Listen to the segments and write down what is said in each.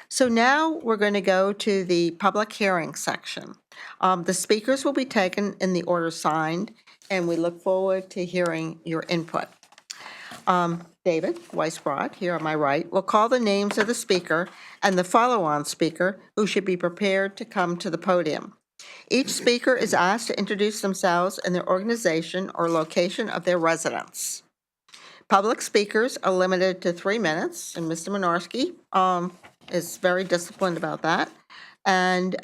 So now we're going to go to the public hearing section. The speakers will be taken in the order signed, and we look forward to hearing your input. David Weisbrod, here on my right, will call the names of the speaker and the follow-on speaker who should be prepared to come to the podium. Each speaker is asked to introduce themselves and their organization or location of their residence. Public speakers are limited to 3 minutes, and Mr. Minorski is very disciplined about that. And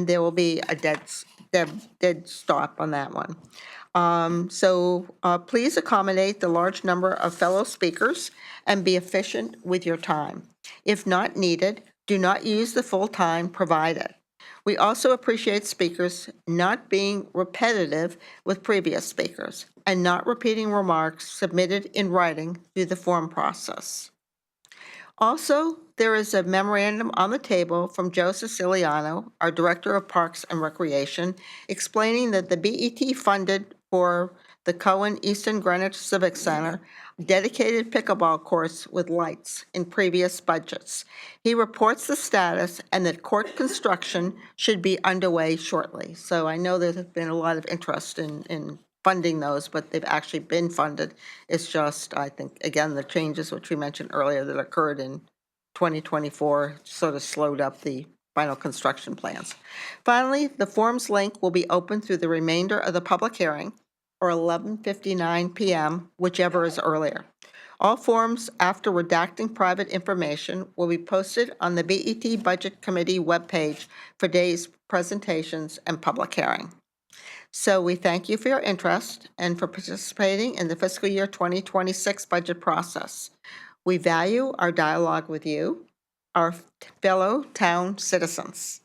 there will be a dead stop on that one. So please accommodate the large number of fellow speakers and be efficient with your time. If not needed, do not use the full time provided. We also appreciate speakers not being repetitive with previous speakers and not repeating remarks submitted in writing through the form process. Also, there is a memorandum on the table from Joe Siciliano, our Director of Parks and Recreation, explaining that the BET funded for the Cohen Eastern Greenwich Civic Center dedicated pickleball courts with lights in previous budgets. He reports the status and that court construction should be underway shortly. So I know there's been a lot of interest in funding those, but they've actually been funded. It's just, I think, again, the changes which we mentioned earlier that occurred in 2024 sort of slowed up the final construction plans. Finally, the forms link will be open through the remainder of the public hearing, or 11:59 p.m., whichever is earlier. All forms after redacting private information will be posted on the BET Budget Committee webpage for today's presentations and public hearing. So we thank you for your interest and for participating in the fiscal year 2026 budget process. We value our dialogue with you, our fellow town citizens.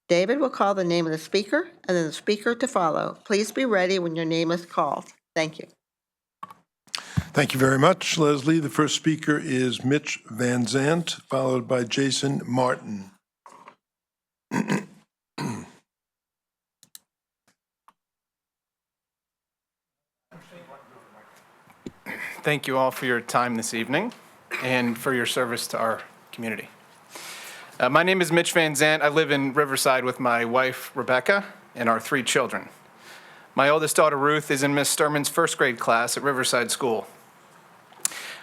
David will call the name of the speaker and then the speaker to follow. Please be ready when your name is called. Thank you. Thank you very much, Leslie. The first speaker is Mitch Van Zandt, followed by Jason Martin. Thank you all for your time this evening and for your service to our community. My name is Mitch Van Zandt. I live in Riverside with my wife, Rebecca, and our 3 children. My oldest daughter, Ruth, is in Miss Sturman's first grade class at Riverside School.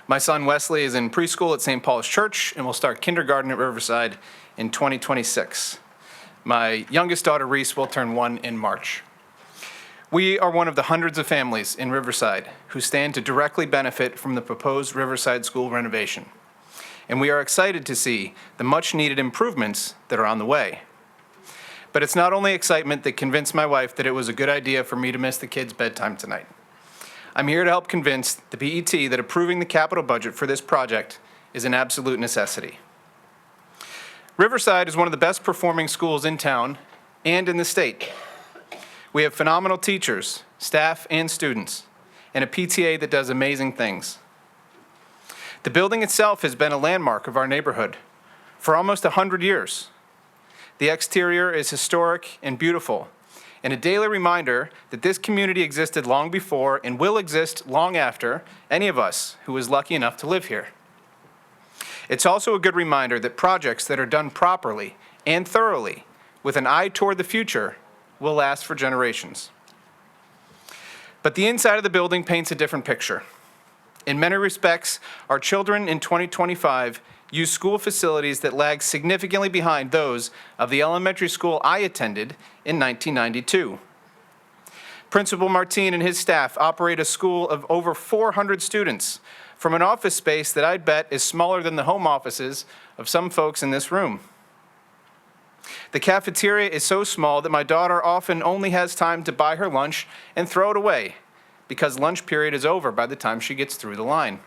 My son, Wesley, is in preschool at St. Paul's Church and will start kindergarten at Riverside in 2026. My youngest daughter, Reese, will turn 1 in March. We are one of the hundreds of families in Riverside who stand to directly benefit from the proposed Riverside School renovation. And we are excited to see the much-needed improvements that are on the way. But it's not only excitement that convinced my wife that it was a good idea for me to miss the kids' bedtime tonight. I'm here to help convince the BET that approving the capital budget for this project is an absolute necessity. Riverside is one of the best performing schools in town and in the state. We have phenomenal teachers, staff, and students, and a PTA that does amazing things. The building itself has been a landmark of our neighborhood for almost 100 years. The exterior is historic and beautiful, and a daily reminder that this community existed long before and will exist long after any of us who was lucky enough to live here. It's also a good reminder that projects that are done properly and thoroughly with an eye toward the future will last for generations. But the inside of the building paints a different picture. In many respects, our children in 2025 use school facilities that lag significantly behind those of the elementary school I attended in 1992. Principal Martin and his staff operate a school of over 400 students from an office space that I'd bet is smaller than the home offices of some folks in this room. The cafeteria is so small that my daughter often only has time to buy her lunch and throw it away because lunch period is over by the time she gets through the line.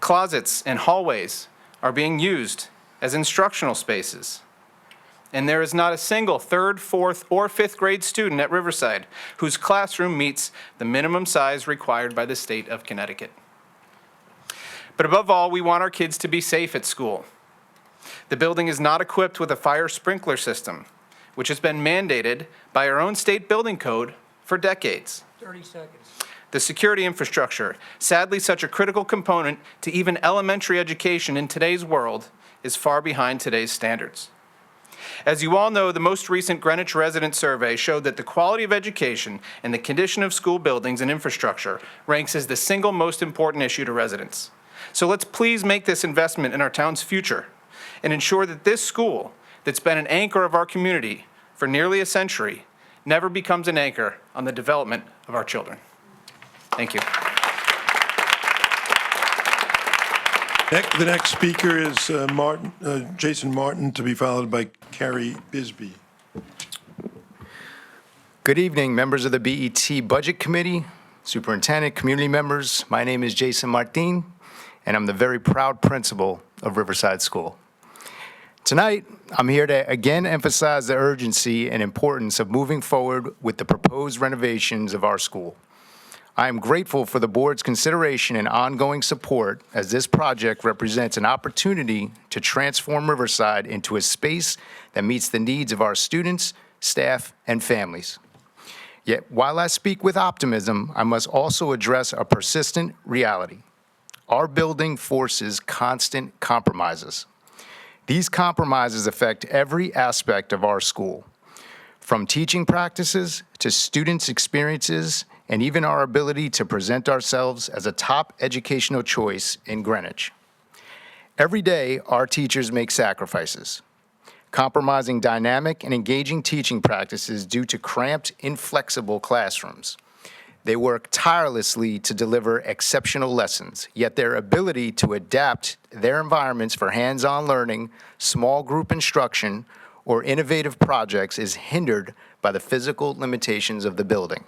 Closets and hallways are being used as instructional spaces. And there is not a single 3rd, 4th, or 5th grade student at Riverside whose classroom meets the minimum size required by the state of Connecticut. But above all, we want our kids to be safe at school. The building is not equipped with a fire sprinkler system, which has been mandated by our own state building code for decades. 30 seconds. The security infrastructure, sadly such a critical component to even elementary education in today's world, is far behind today's standards. As you all know, the most recent Greenwich Resident Survey showed that the quality of education and the condition of school buildings and infrastructure ranks as the single most important issue to residents. So let's please make this investment in our town's future and ensure that this school, that's been an anchor of our community for nearly a century, never becomes an anchor on the development of our children. Thank you. The next speaker is Jason Martin, to be followed by Carrie Bisbee. Good evening, members of the BET Budget Committee, Superintendent, community members. My name is Jason Martin, and I'm the very proud principal of Riverside School. Tonight, I'm here to again emphasize the urgency and importance of moving forward with the proposed renovations of our school. I am grateful for the board's consideration and ongoing support, as this project represents an opportunity to transform Riverside into a space that meets the needs of our students, staff, and families. Yet, while I speak with optimism, I must also address a persistent reality. Our building forces constant compromises. These compromises affect every aspect of our school, from teaching practices to students' experiences, and even our ability to present ourselves as a top educational choice in Greenwich. Every day, our teachers make sacrifices, compromising dynamic and engaging teaching practices due to cramped, inflexible classrooms. They work tirelessly to deliver exceptional lessons, yet their ability to adapt their environments for hands-on learning, small group instruction, or innovative projects is hindered by the physical limitations of the building.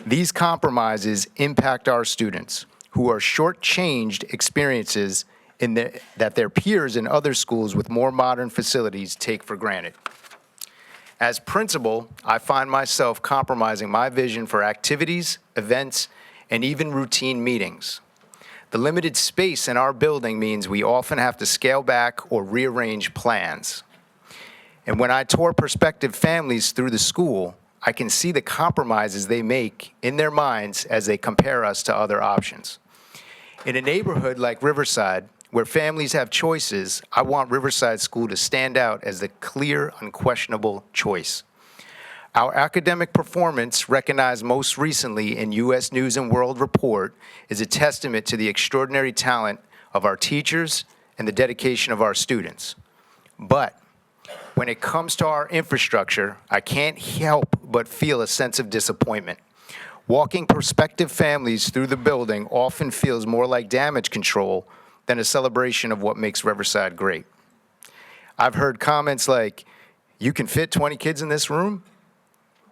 These compromises impact our students, who are shortchanged experiences that their peers in other schools with more modern facilities take for granted. As principal, I find myself compromising my vision for activities, events, and even routine meetings. The limited space in our building means we often have to scale back or rearrange plans. And when I tour prospective families through the school, I can see the compromises they make in their minds as they compare us to other options. In a neighborhood like Riverside, where families have choices, I want Riverside School to stand out as the clear, unquestionable choice. Our academic performance, recognized most recently in U.S. News & World Report, is a testament to the extraordinary talent of our teachers and the dedication of our students. But when it comes to our infrastructure, I can't help but feel a sense of disappointment. Walking prospective families through the building often feels more like damage control than a celebration of what makes Riverside great. I've heard comments like, "You can fit 20 kids in this room?"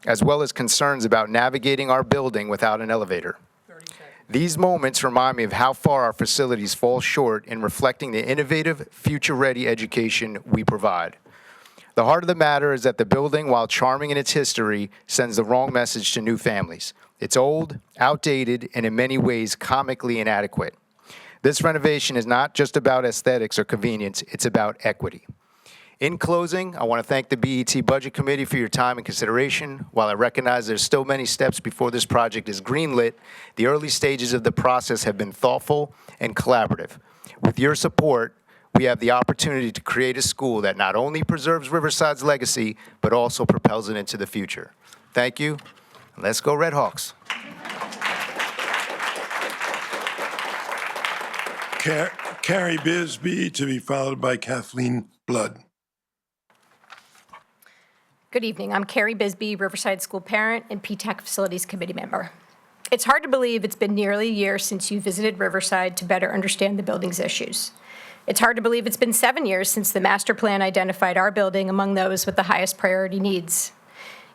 as well as concerns about navigating our building without an elevator. These moments remind me of how far our facilities fall short in reflecting the innovative, future-ready education we provide. The heart of the matter is that the building, while charming in its history, sends the wrong message to new families. It's old, outdated, and in many ways comically inadequate. This renovation is not just about aesthetics or convenience, it's about equity. In closing, I want to thank the BET Budget Committee for your time and consideration. While I recognize there's still many steps before this project is greenlit, the early stages of the process have been thoughtful and collaborative. With your support, we have the opportunity to create a school that not only preserves Riverside's legacy, but also propels it into the future. Thank you. Let's go Red Hawks. Carrie Bisbee, to be followed by Kathleen Blood. Good evening. I'm Carrie Bisbee, Riverside School parent and PTAC Facilities Committee member. It's hard to believe it's been nearly a year since you visited Riverside to better understand the building's issues. It's hard to believe it's been 7 years since the master plan identified our building among those with the highest priority needs.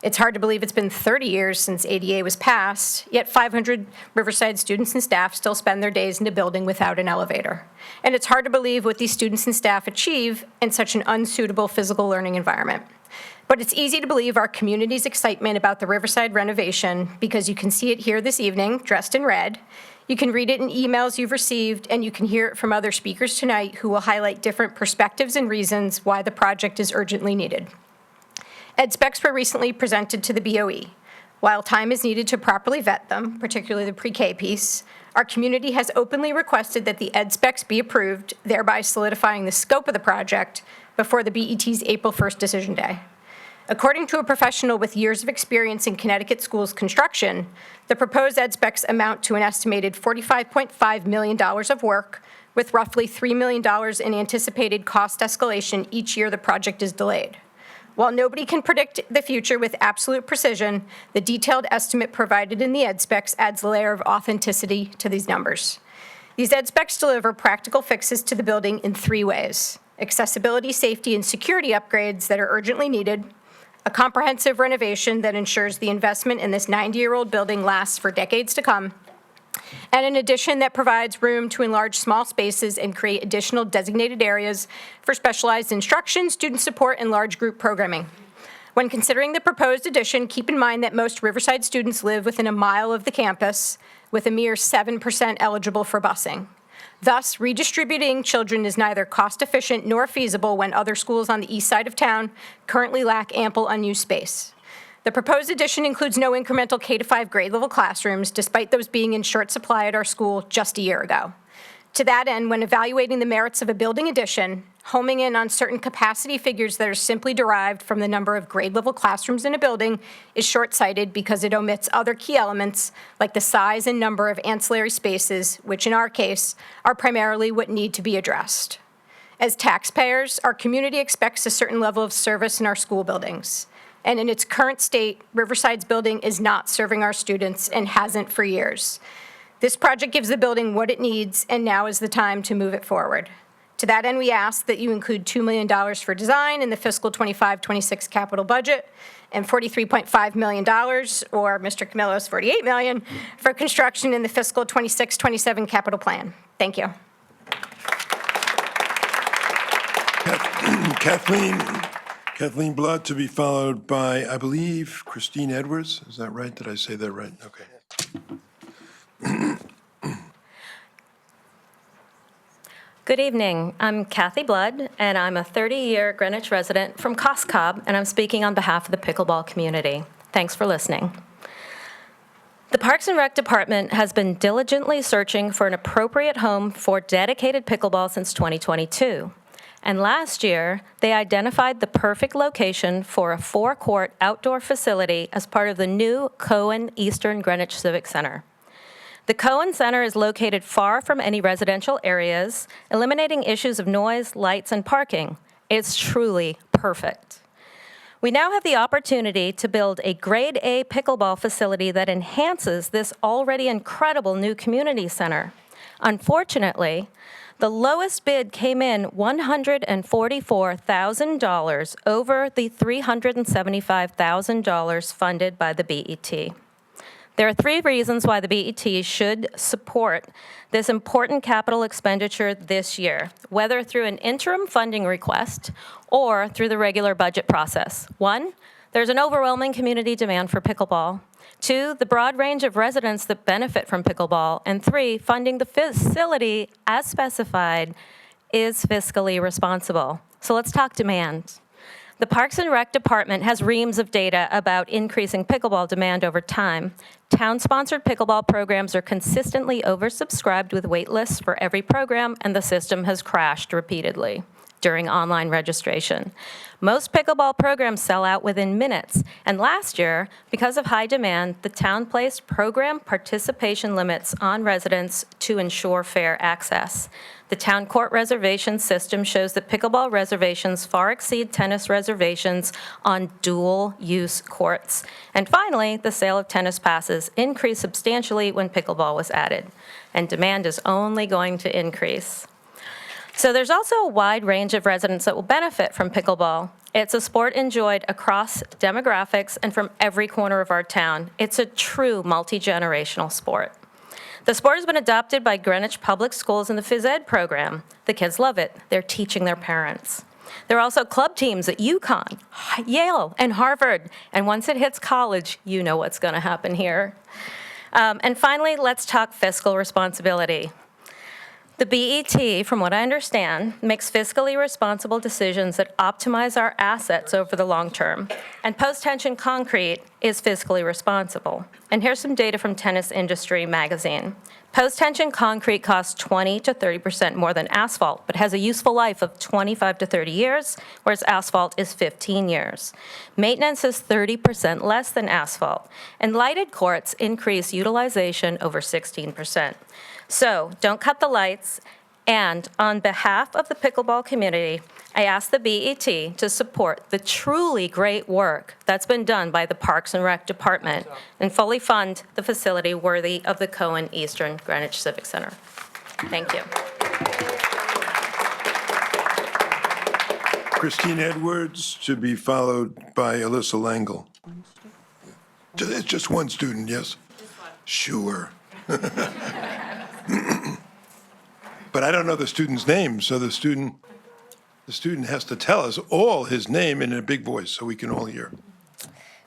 It's hard to believe it's been 30 years since ADA was passed, yet 500 Riverside students and staff still spend their days in the building without an elevator. And it's hard to believe what these students and staff achieve in such an unsuitable physical learning environment. But it's easy to believe our community's excitement about the Riverside renovation because you can see it here this evening, dressed in red. You can read it in emails you've received, and you can hear it from other speakers tonight who will highlight different perspectives and reasons why the project is urgently needed. Ed specs were recently presented to the BOE. While time is needed to properly vet them, particularly the pre-K piece, Our community has openly requested that the ed specs be approved, thereby solidifying the scope of the project before the BET's April 1st decision day. According to a professional with years of experience in Connecticut schools construction, the proposed ed specs amount to an estimated $45.5 million of work, with roughly $3 million in anticipated cost escalation each year the project is delayed. While nobody can predict the future with absolute precision, the detailed estimate provided in the ed specs adds a layer of authenticity to these numbers. These ed specs deliver practical fixes to the building in 3 ways: accessibility, safety, and security upgrades that are urgently needed, a comprehensive renovation that ensures the investment in this 90-year-old building lasts for decades to come, and an addition that provides room to enlarge small spaces and create additional designated areas for specialized instruction, student support, and large group programming. When considering the proposed addition, keep in mind that most Riverside students live within a mile of the campus, with a mere 7% eligible for busing. Thus, redistributing children is neither cost-efficient nor feasible when other schools on the east side of town currently lack ample unused space. The proposed addition includes no incremental K-5 grade level classrooms, despite those being in short supply at our school just a year ago. To that end, when evaluating the merits of a building addition, homing in on certain capacity figures that are simply derived from the number of grade level classrooms in a building is short-sighted because it omits other key elements like the size and number of ancillary spaces, which in our case are primarily what need to be addressed. As taxpayers, our community expects a certain level of service in our school buildings. And in its current state, Riverside's building is not serving our students and hasn't for years. This project gives the building what it needs, and now is the time to move it forward. To that end, we ask that you include $2 million for design in the fiscal 25-26 capital budget and $43.5 million, or Mr. Camillo's $48 million, for construction in the fiscal 26-27 capital plan. Thank you. Kathleen Blood, to be followed by, I believe, Christine Edwards. Is that right? Did I say that right? Okay. Good evening. I'm Kathy Blood, and I'm a 30-year Greenwich resident from Coscob, and I'm speaking on behalf of the pickleball community. Thanks for listening. The Parks and Rec Department has been diligently searching for an appropriate home for dedicated pickleball since 2022. And last year, they identified the perfect location for a 4-court outdoor facility as part of the new Cohen Eastern Greenwich Civic Center. The Cohen Center is located far from any residential areas, eliminating issues of noise, lights, and parking. It's truly perfect. We now have the opportunity to build a grade A pickleball facility that enhances this already incredible new community center. Unfortunately, the lowest bid came in $144,000 over the $375,000 funded by the BET. There are 3 reasons why the BET should support this important capital expenditure this year, whether through an interim funding request or through the regular budget process. 1, there's an overwhelming community demand for pickleball. 2, the broad range of residents that benefit from pickleball. And 3, funding the facility as specified is fiscally responsible. So let's talk demand. The Parks and Rec Department has reams of data about increasing pickleball demand over time. Town-sponsored pickleball programs are consistently oversubscribed with wait lists for every program, and the system has crashed repeatedly during online registration. Most pickleball programs sell out within minutes, and last year, because of high demand, the town placed program participation limits on residents to ensure fair access. The town court reservation system shows that pickleball reservations far exceed tennis reservations on dual-use courts. And finally, the sale of tennis passes increased substantially when pickleball was added, and demand is only going to increase. So there's also a wide range of residents that will benefit from pickleball. It's a sport enjoyed across demographics and from every corner of our town. It's a true multi-generational sport. The sport has been adopted by Greenwich Public Schools in the phys ed program. The kids love it. They're teaching their parents. There are also club teams at UConn, Yale, and Harvard. And once it hits college, you know what's going to happen here. And finally, let's talk fiscal responsibility. The BET, from what I understand, makes fiscally responsible decisions that optimize our assets over the long term. And Post-Tension Concrete is fiscally responsible. And here's some data from Tennis Industry Magazine. Post-tension concrete costs 20 to 30% more than asphalt, but has a useful life of 25 to 30 years, whereas asphalt is 15 years. Maintenance is 30% less than asphalt, and lighted courts increase utilization over 16%. So don't cut the lights, and on behalf of the pickleball community, I ask the BET to support the truly great work that's been done by the Parks and Rec Department and fully fund the facility worthy of the Cohen Eastern Greenwich Civic Center. Thank you. Christine Edwards, to be followed by Alyssa Langle. It's just one student, yes? Sure. But I don't know the student's name, so the student has to tell us all his name in a big voice so we can all hear.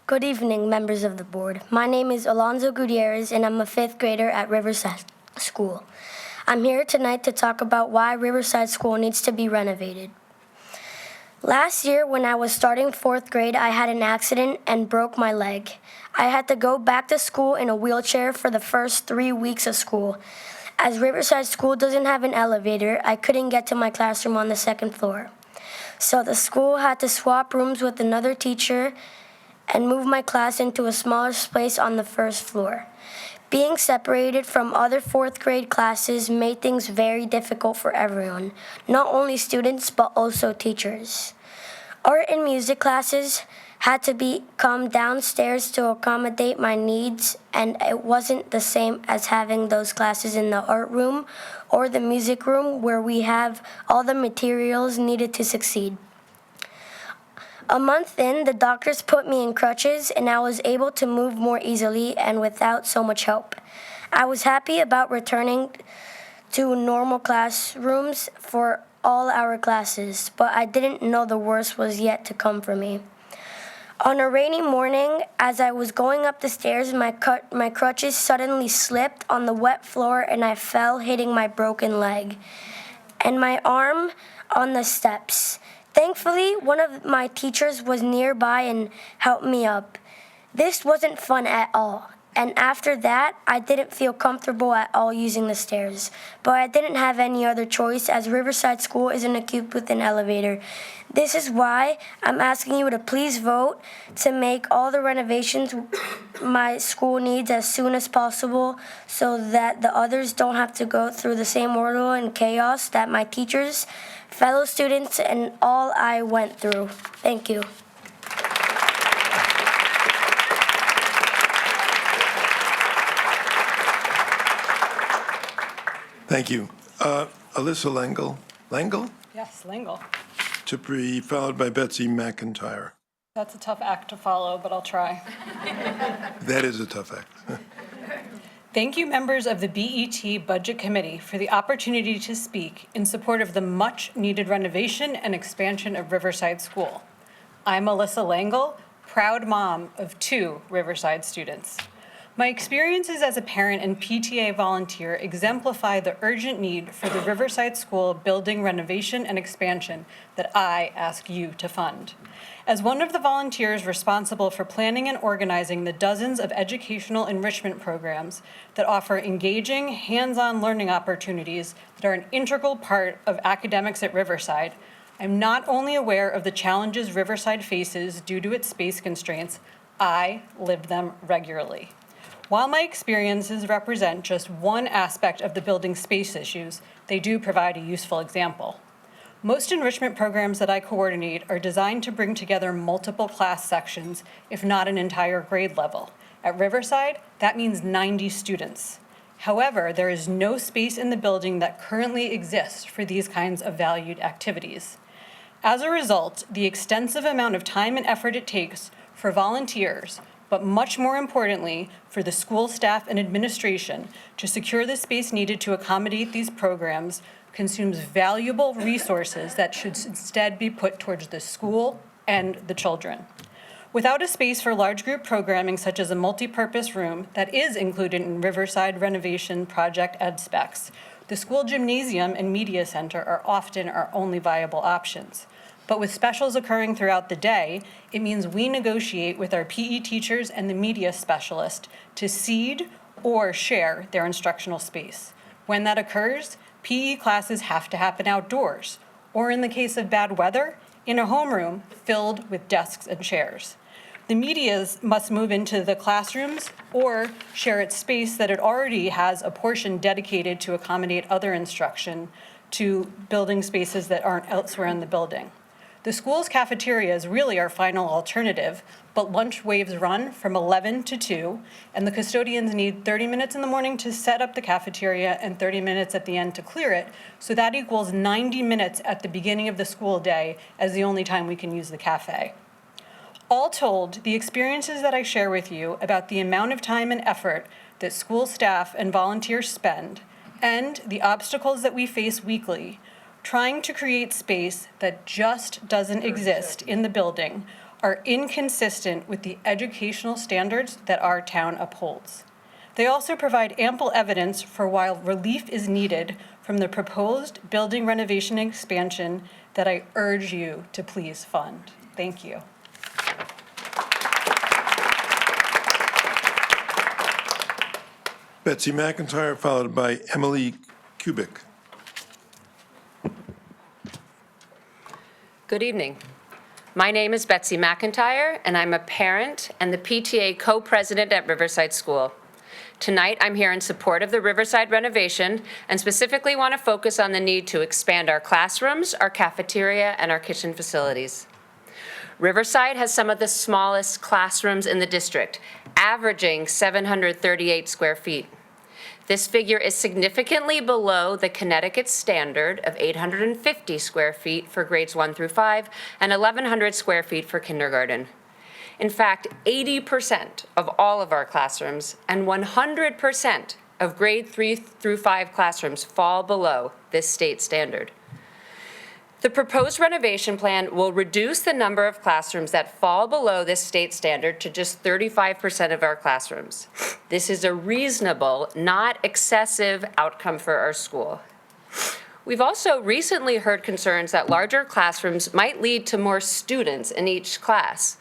Good evening, members of the board. My name is Alonzo Gutierrez, and I'm a 5th grader at Riverside School. I'm here tonight to talk about why Riverside School needs to be renovated. Last year, when I was starting 4th grade, I had an accident and broke my leg. I had to go back to school in a wheelchair for the first 3 weeks of school. As Riverside School doesn't have an elevator, I couldn't get to my classroom on the 2nd floor. So the school had to swap rooms with another teacher and move my class into a smaller space on the 1st floor. Being separated from other 4th grade classes made things very difficult for everyone, not only students but also teachers. Art and music classes had to come downstairs to accommodate my needs, and it wasn't the same as having those classes in the art room or the music room where we have all the materials needed to succeed. A month in, the doctors put me in crutches, and I was able to move more easily and without so much help. I was happy about returning to normal classrooms for all our classes, but I didn't know the worst was yet to come for me. On a rainy morning, as I was going up the stairs, my crutches suddenly slipped on the wet floor and I fell, hitting my broken leg and my arm on the steps. Thankfully, one of my teachers was nearby and helped me up. This wasn't fun at all, and after that, I didn't feel comfortable at all using the stairs. But I didn't have any other choice, as Riverside School isn't equipped with an elevator. This is why I'm asking you to please vote to make all the renovations my school needs as soon as possible so that the others don't have to go through the same ordeal and chaos that my teachers, fellow students, and all I went through. Thank you. Thank you. Alyssa Langle. Langle? Yes, Lingle. To be followed by Betsy McIntyre. That's a tough act to follow, but I'll try. That is a tough act. Thank you, members of the BET Budget Committee, for the opportunity to speak in support of the much-needed renovation and expansion of Riverside School. I'm Alyssa Langle, proud mom of 2 Riverside students. My experiences as a parent and PTA volunteer exemplify the urgent need for the Riverside School building renovation and expansion that I ask you to fund. As one of the volunteers responsible for planning and organizing the dozens of educational enrichment programs that offer engaging, hands-on learning opportunities that are an integral part of academics at Riverside, I'm not only aware of the challenges Riverside faces due to its space constraints, I live them regularly. While my experiences represent just one aspect of the building space issues, they do provide a useful example. Most enrichment programs that I coordinate are designed to bring together multiple class sections, if not an entire grade level. At Riverside, that means 90 students. However, there is no space in the building that currently exists for these kinds of valued activities. As a result, the extensive amount of time and effort it takes for volunteers, but much more importantly, for the school staff and administration to secure the space needed to accommodate these programs consumes valuable resources that should instead be put towards the school and the children. Without a space for large group programming such as a multi-purpose room that is included in Riverside Renovation Project Ed specs, the school gymnasium and media center are often our only viable options. But with specials occurring throughout the day, it means we negotiate with our PE teachers and the media specialist to cede or share their instructional space. When that occurs, PE classes have to happen outdoors, or in the case of bad weather, in a homeroom filled with desks and chairs. The medias must move into the classrooms or share its space that it already has a portion dedicated to accommodate other instruction to building spaces that aren't elsewhere in the building. The school's cafeteria is really our final alternative, but lunch waves run from 11 to 2, and the custodians need 30 minutes in the morning to set up the cafeteria and 30 minutes at the end to clear it, so that equals 90 minutes at the beginning of the school day as the only time we can use the cafe. All told, the experiences that I share with you about the amount of time and effort that school staff and volunteers spend, and the obstacles that we face weekly, trying to create space that just doesn't exist in the building, are inconsistent with the educational standards that our town upholds. They also provide ample evidence for why relief is needed from the proposed building renovation and expansion that I urge you to please fund. Thank you. Betsy McIntyre, followed by Emily Kubik. Good evening. My name is Betsy McIntyre, and I'm a parent and the PTA co-president at Riverside School. Tonight, I'm here in support of the Riverside renovation and specifically want to focus on the need to expand our classrooms, our cafeteria, and our kitchen facilities. Riverside has some of the smallest classrooms in the district, averaging 738 square feet. This figure is significantly below the Connecticut standard of 850 square feet for grades 1 through 5 and 1,100 square feet for kindergarten. In fact, 80% of all of our classrooms and 100% of grade 3 through 5 classrooms fall below this state standard. The proposed renovation plan will reduce the number of classrooms that fall below this state standard to just 35% of our classrooms. This is a reasonable, not excessive outcome for our school. We've also recently heard concerns that larger classrooms might lead to more students in each class,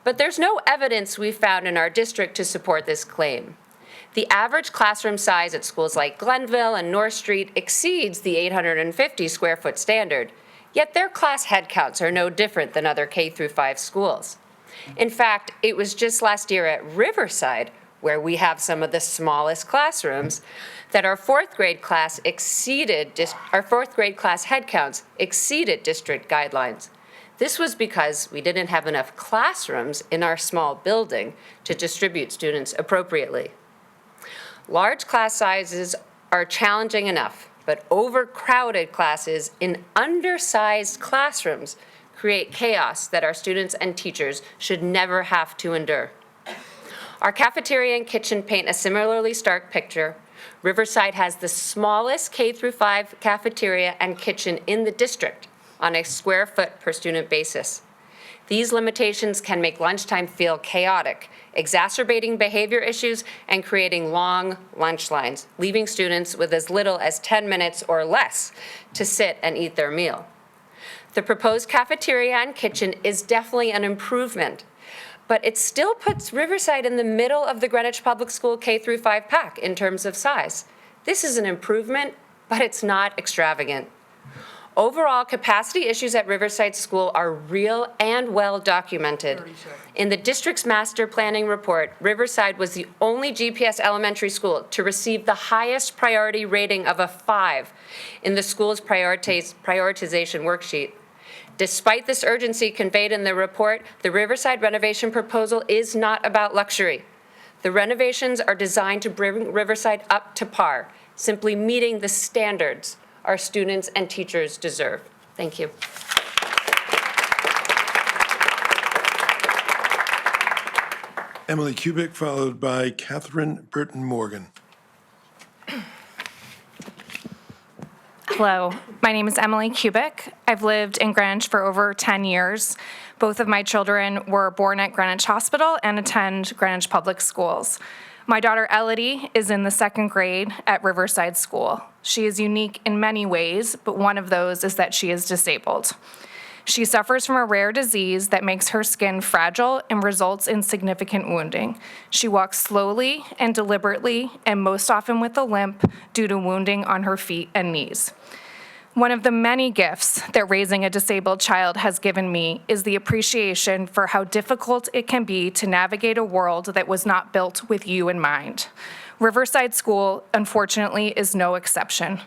but there's no evidence we've found in our district to support this claim. The average classroom size at schools like Glenville and North Street exceeds the 850 square foot standard. Yet their class headcounts are no different than other K through 5 schools. In fact, it was just last year at Riverside, where we have some of the smallest classrooms, that our fourth grade class headcounts exceeded district guidelines. This was because we didn't have enough classrooms in our small building to distribute students appropriately. Large class sizes are challenging enough, but overcrowded classes in undersized classrooms create chaos that our students and teachers should never have to endure. Our cafeteria and kitchen paint a similarly stark picture. Riverside has the smallest K through 5 cafeteria and kitchen in the district on a square foot per student basis. These limitations can make lunchtime feel chaotic, exacerbating behavior issues and creating long lunch lines, leaving students with as little as 10 minutes or less to sit and eat their meal. The proposed cafeteria and kitchen is definitely an improvement, but it still puts Riverside in the middle of the Greenwich Public School K through 5 pack in terms of size. This is an improvement, but it's not extravagant. Overall, capacity issues at Riverside School are real and well documented. In the district's master planning report, Riverside was the only GPS elementary school to receive the highest priority rating of a 5 in the school's prioritization worksheet. Despite this urgency conveyed in the report, the Riverside renovation proposal is not about luxury. The renovations are designed to bring Riverside up to par, simply meeting the standards our students and teachers deserve. Thank you. Emily Kubik, followed by Catherine Burton Morgan. Hello, my name is Emily Kubik. I've lived in Greenwich for over 10 years. Both of my children were born at Greenwich Hospital and attend Greenwich Public Schools. My daughter Elodie is in the 2nd grade at Riverside School. She is unique in many ways, but one of those is that she is disabled. She suffers from a rare disease that makes her skin fragile and results in significant wounding. She walks slowly and deliberately, and most often with a limp due to wounding on her feet and knees. One of the many gifts that raising a disabled child has given me is the appreciation for how difficult it can be to navigate a world that was not built with you in mind. Riverside School, unfortunately, is no exception.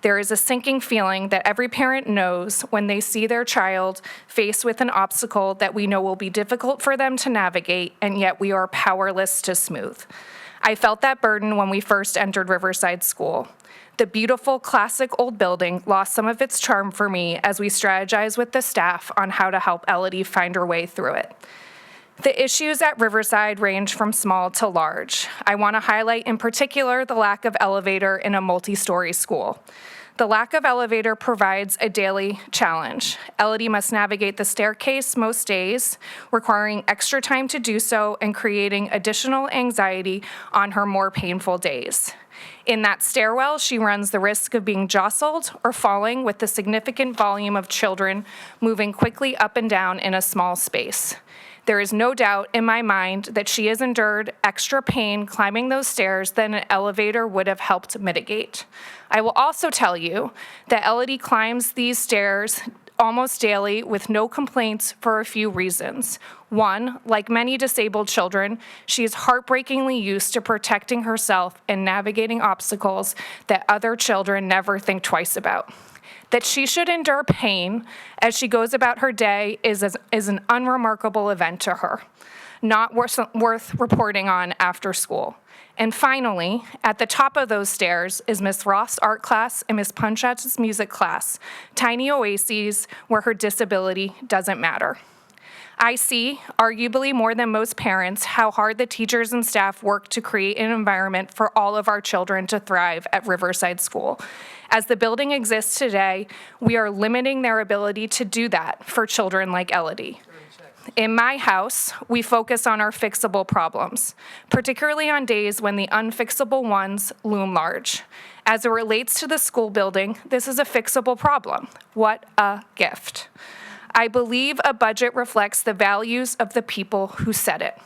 There is a sinking feeling that every parent knows when they see their child faced with an obstacle that we know will be difficult for them to navigate, and yet we are powerless to smooth. I felt that burden when we first entered Riverside School. The beautiful, classic old building lost some of its charm for me as we strategized with the staff on how to help Elodie find her way through it. The issues at Riverside range from small to large. I want to highlight in particular the lack of elevator in a multi-story school. The lack of elevator provides a daily challenge. Elodie must navigate the staircase most days, requiring extra time to do so and creating additional anxiety on her more painful days. In that stairwell, she runs the risk of being jostled or falling with the significant volume of children moving quickly up and down in a small space. There is no doubt in my mind that she has endured extra pain climbing those stairs than an elevator would have helped mitigate. I will also tell you that Elodie climbs these stairs almost daily with no complaints for a few reasons. One, like many disabled children, she is heartbreakingly used to protecting herself and navigating obstacles that other children never think twice about. That she should endure pain as she goes about her day is an unremarkable event to her, not worth reporting on after school. And finally, at the top of those stairs is Miss Ross' art class and Miss Punchat's music class, tiny oases where her disability doesn't matter. I see, arguably more than most parents, how hard the teachers and staff work to create an environment for all of our children to thrive at Riverside School. As the building exists today, we are limiting their ability to do that for children like Elodie. In my house, we focus on our fixable problems, particularly on days when the unfixable ones loom large. As it relates to the school building, this is a fixable problem. What a gift. I believe a budget reflects the values of the people who set it.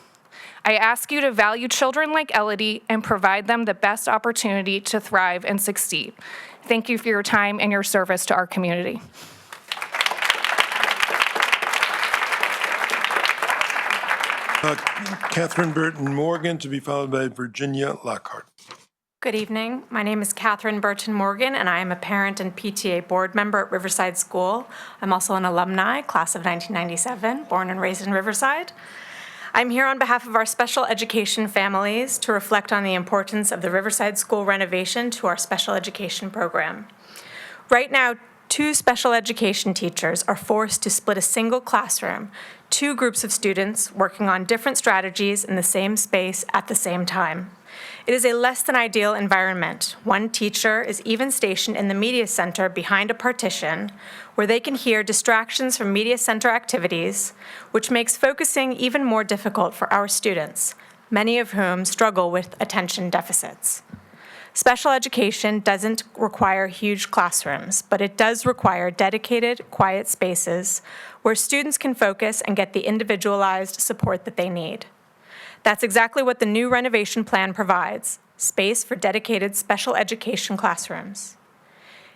I ask you to value children like Elodie and provide them the best opportunity to thrive and succeed. Thank you for your time and your service to our community. Catherine Burton Morgan, to be followed by Virginia Lockhart. Good evening. My name is Catherine Burton Morgan, and I am a parent and PTA board member at Riverside School. I'm also an alumni, class of 1997, born and raised in Riverside. I'm here on behalf of our special education families to reflect on the importance of the Riverside School renovation to our special education program. Right now, 2 special education teachers are forced to split a single classroom, 2 groups of students working on different strategies in the same space at the same time. It is a less than ideal environment. One teacher is even stationed in the media center behind a partition where they can hear distractions from media center activities, which makes focusing even more difficult for our students, many of whom struggle with attention deficits. Special education doesn't require huge classrooms, but it does require dedicated, quiet spaces where students can focus and get the individualized support that they need. That's exactly what the new renovation plan provides, space for dedicated special education classrooms.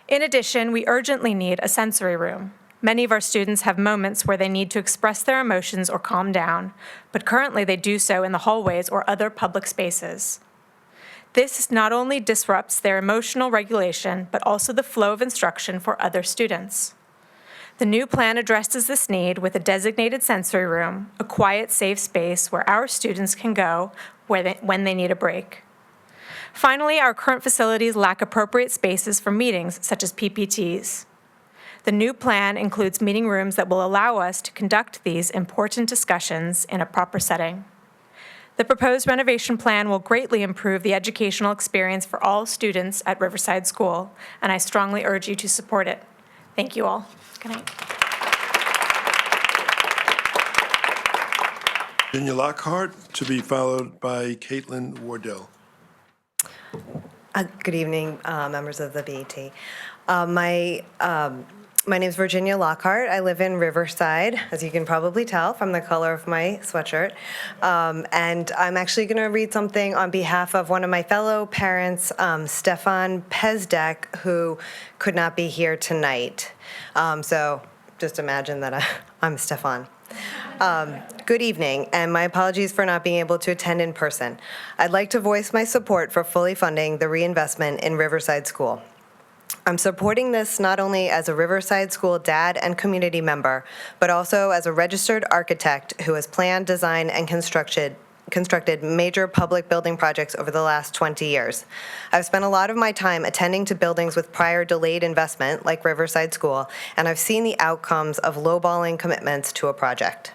In addition, we urgently need a sensory room. Many of our students have moments where they need to express their emotions or calm down, but currently they do so in the hallways or other public spaces. This not only disrupts their emotional regulation, but also the flow of instruction for other students. The new plan addresses this need with a designated sensory room, a quiet, safe space where our students can go when they need a break. Finally, our current facilities lack appropriate spaces for meetings, such as PPTs. The new plan includes meeting rooms that will allow us to conduct these important discussions in a proper setting. The proposed renovation plan will greatly improve the educational experience for all students at Riverside School, and I strongly urge you to support it. Thank you all. Good night. Virginia Lockhart, to be followed by Caitlin Wardell. Good evening, members of the BET. My My name is Virginia Lockhart. I live in Riverside, as you can probably tell from the color of my sweatshirt. And I'm actually going to read something on behalf of one of my fellow parents, Stefan Pezdek, who could not be here tonight. So just imagine that I'm Stefan. Good evening, and my apologies for not being able to attend in person. I'd like to voice my support for fully funding the reinvestment in Riverside School. I'm supporting this not only as a Riverside School dad and community member, but also as a registered architect who has planned, designed, and constructed major public building projects over the last 20 years. I've spent a lot of my time attending to buildings with prior delayed investment, like Riverside School, and I've seen the outcomes of lowballing commitments to a project.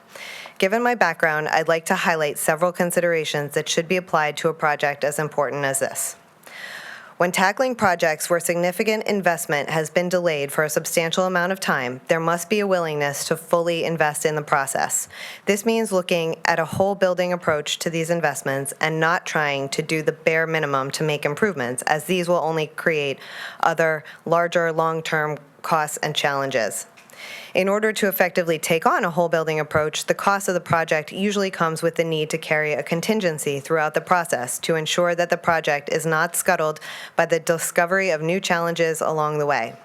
Given my background, I'd like to highlight several considerations that should be applied to a project as important as this. When tackling projects where significant investment has been delayed for a substantial amount of time, there must be a willingness to fully invest in the process. This means looking at a whole building approach to these investments and not trying to do the bare minimum to make improvements, as these will only create other larger long-term costs and challenges. In order to effectively take on a whole building approach, the cost of the project usually comes with the need to carry a contingency throughout the process to ensure that the project is not scuttled by the discovery of new challenges along the way.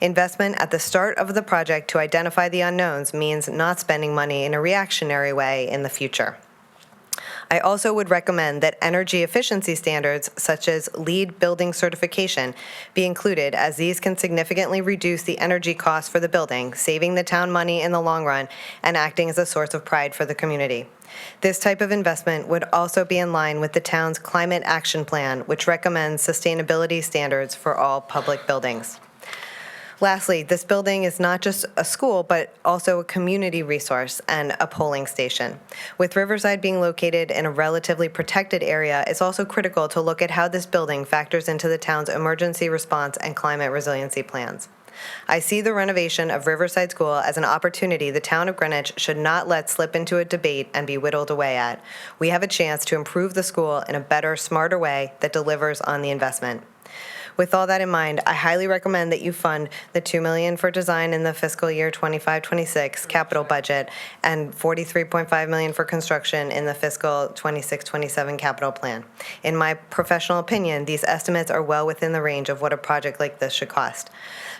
Investment at the start of the project to identify the unknowns means not spending money in a reactionary way in the future. I also would recommend that energy efficiency standards, such as LEED building certification, be included, as these can significantly reduce the energy costs for the building, saving the town money in the long run and acting as a source of pride for the community. This type of investment would also be in line with the town's climate action plan, which recommends sustainability standards for all public buildings. Lastly, this building is not just a school, but also a community resource and a polling station. With Riverside being located in a relatively protected area, it's also critical to look at how this building factors into the town's emergency response and climate resiliency plans. I see the renovation of Riverside School as an opportunity the town of Greenwich should not let slip into a debate and be whittled away at. We have a chance to improve the school in a better, smarter way that delivers on the investment. With all that in mind, I highly recommend that you fund the $2 million for design in the fiscal year 25-26 capital budget and $43.5 million for construction in the fiscal 26-27 capital plan. In my professional opinion, these estimates are well within the range of what a project like this should cost.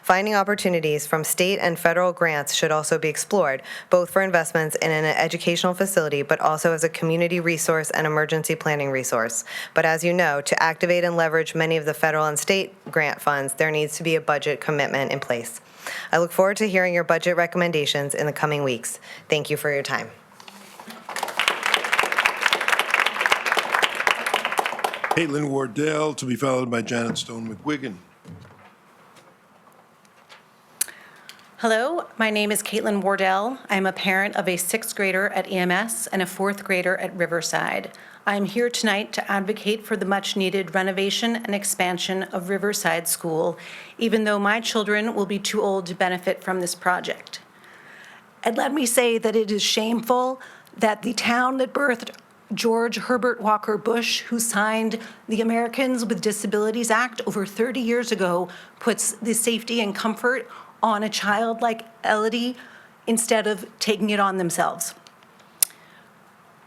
Finding opportunities from state and federal grants should also be explored, both for investments in an educational facility, but also as a community resource and emergency planning resource. But as you know, to activate and leverage many of the federal and state grant funds, there needs to be a budget commitment in place. I look forward to hearing your budget recommendations in the coming weeks. Thank you for your time. Caitlin Wardell, to be followed by Janet Stone McGuigan. Hello, my name is Caitlin Wardell. I'm a parent of a 6th grader at EMS and a 4th grader at Riverside. I'm here tonight to advocate for the much-needed renovation and expansion of Riverside School, even though my children will be too old to benefit from this project. And let me say that it is shameful that the town that birthed George Herbert Walker Bush, who signed the Americans with Disabilities Act over 30 years ago, puts the safety and comfort on a child like Elodie instead of taking it on themselves.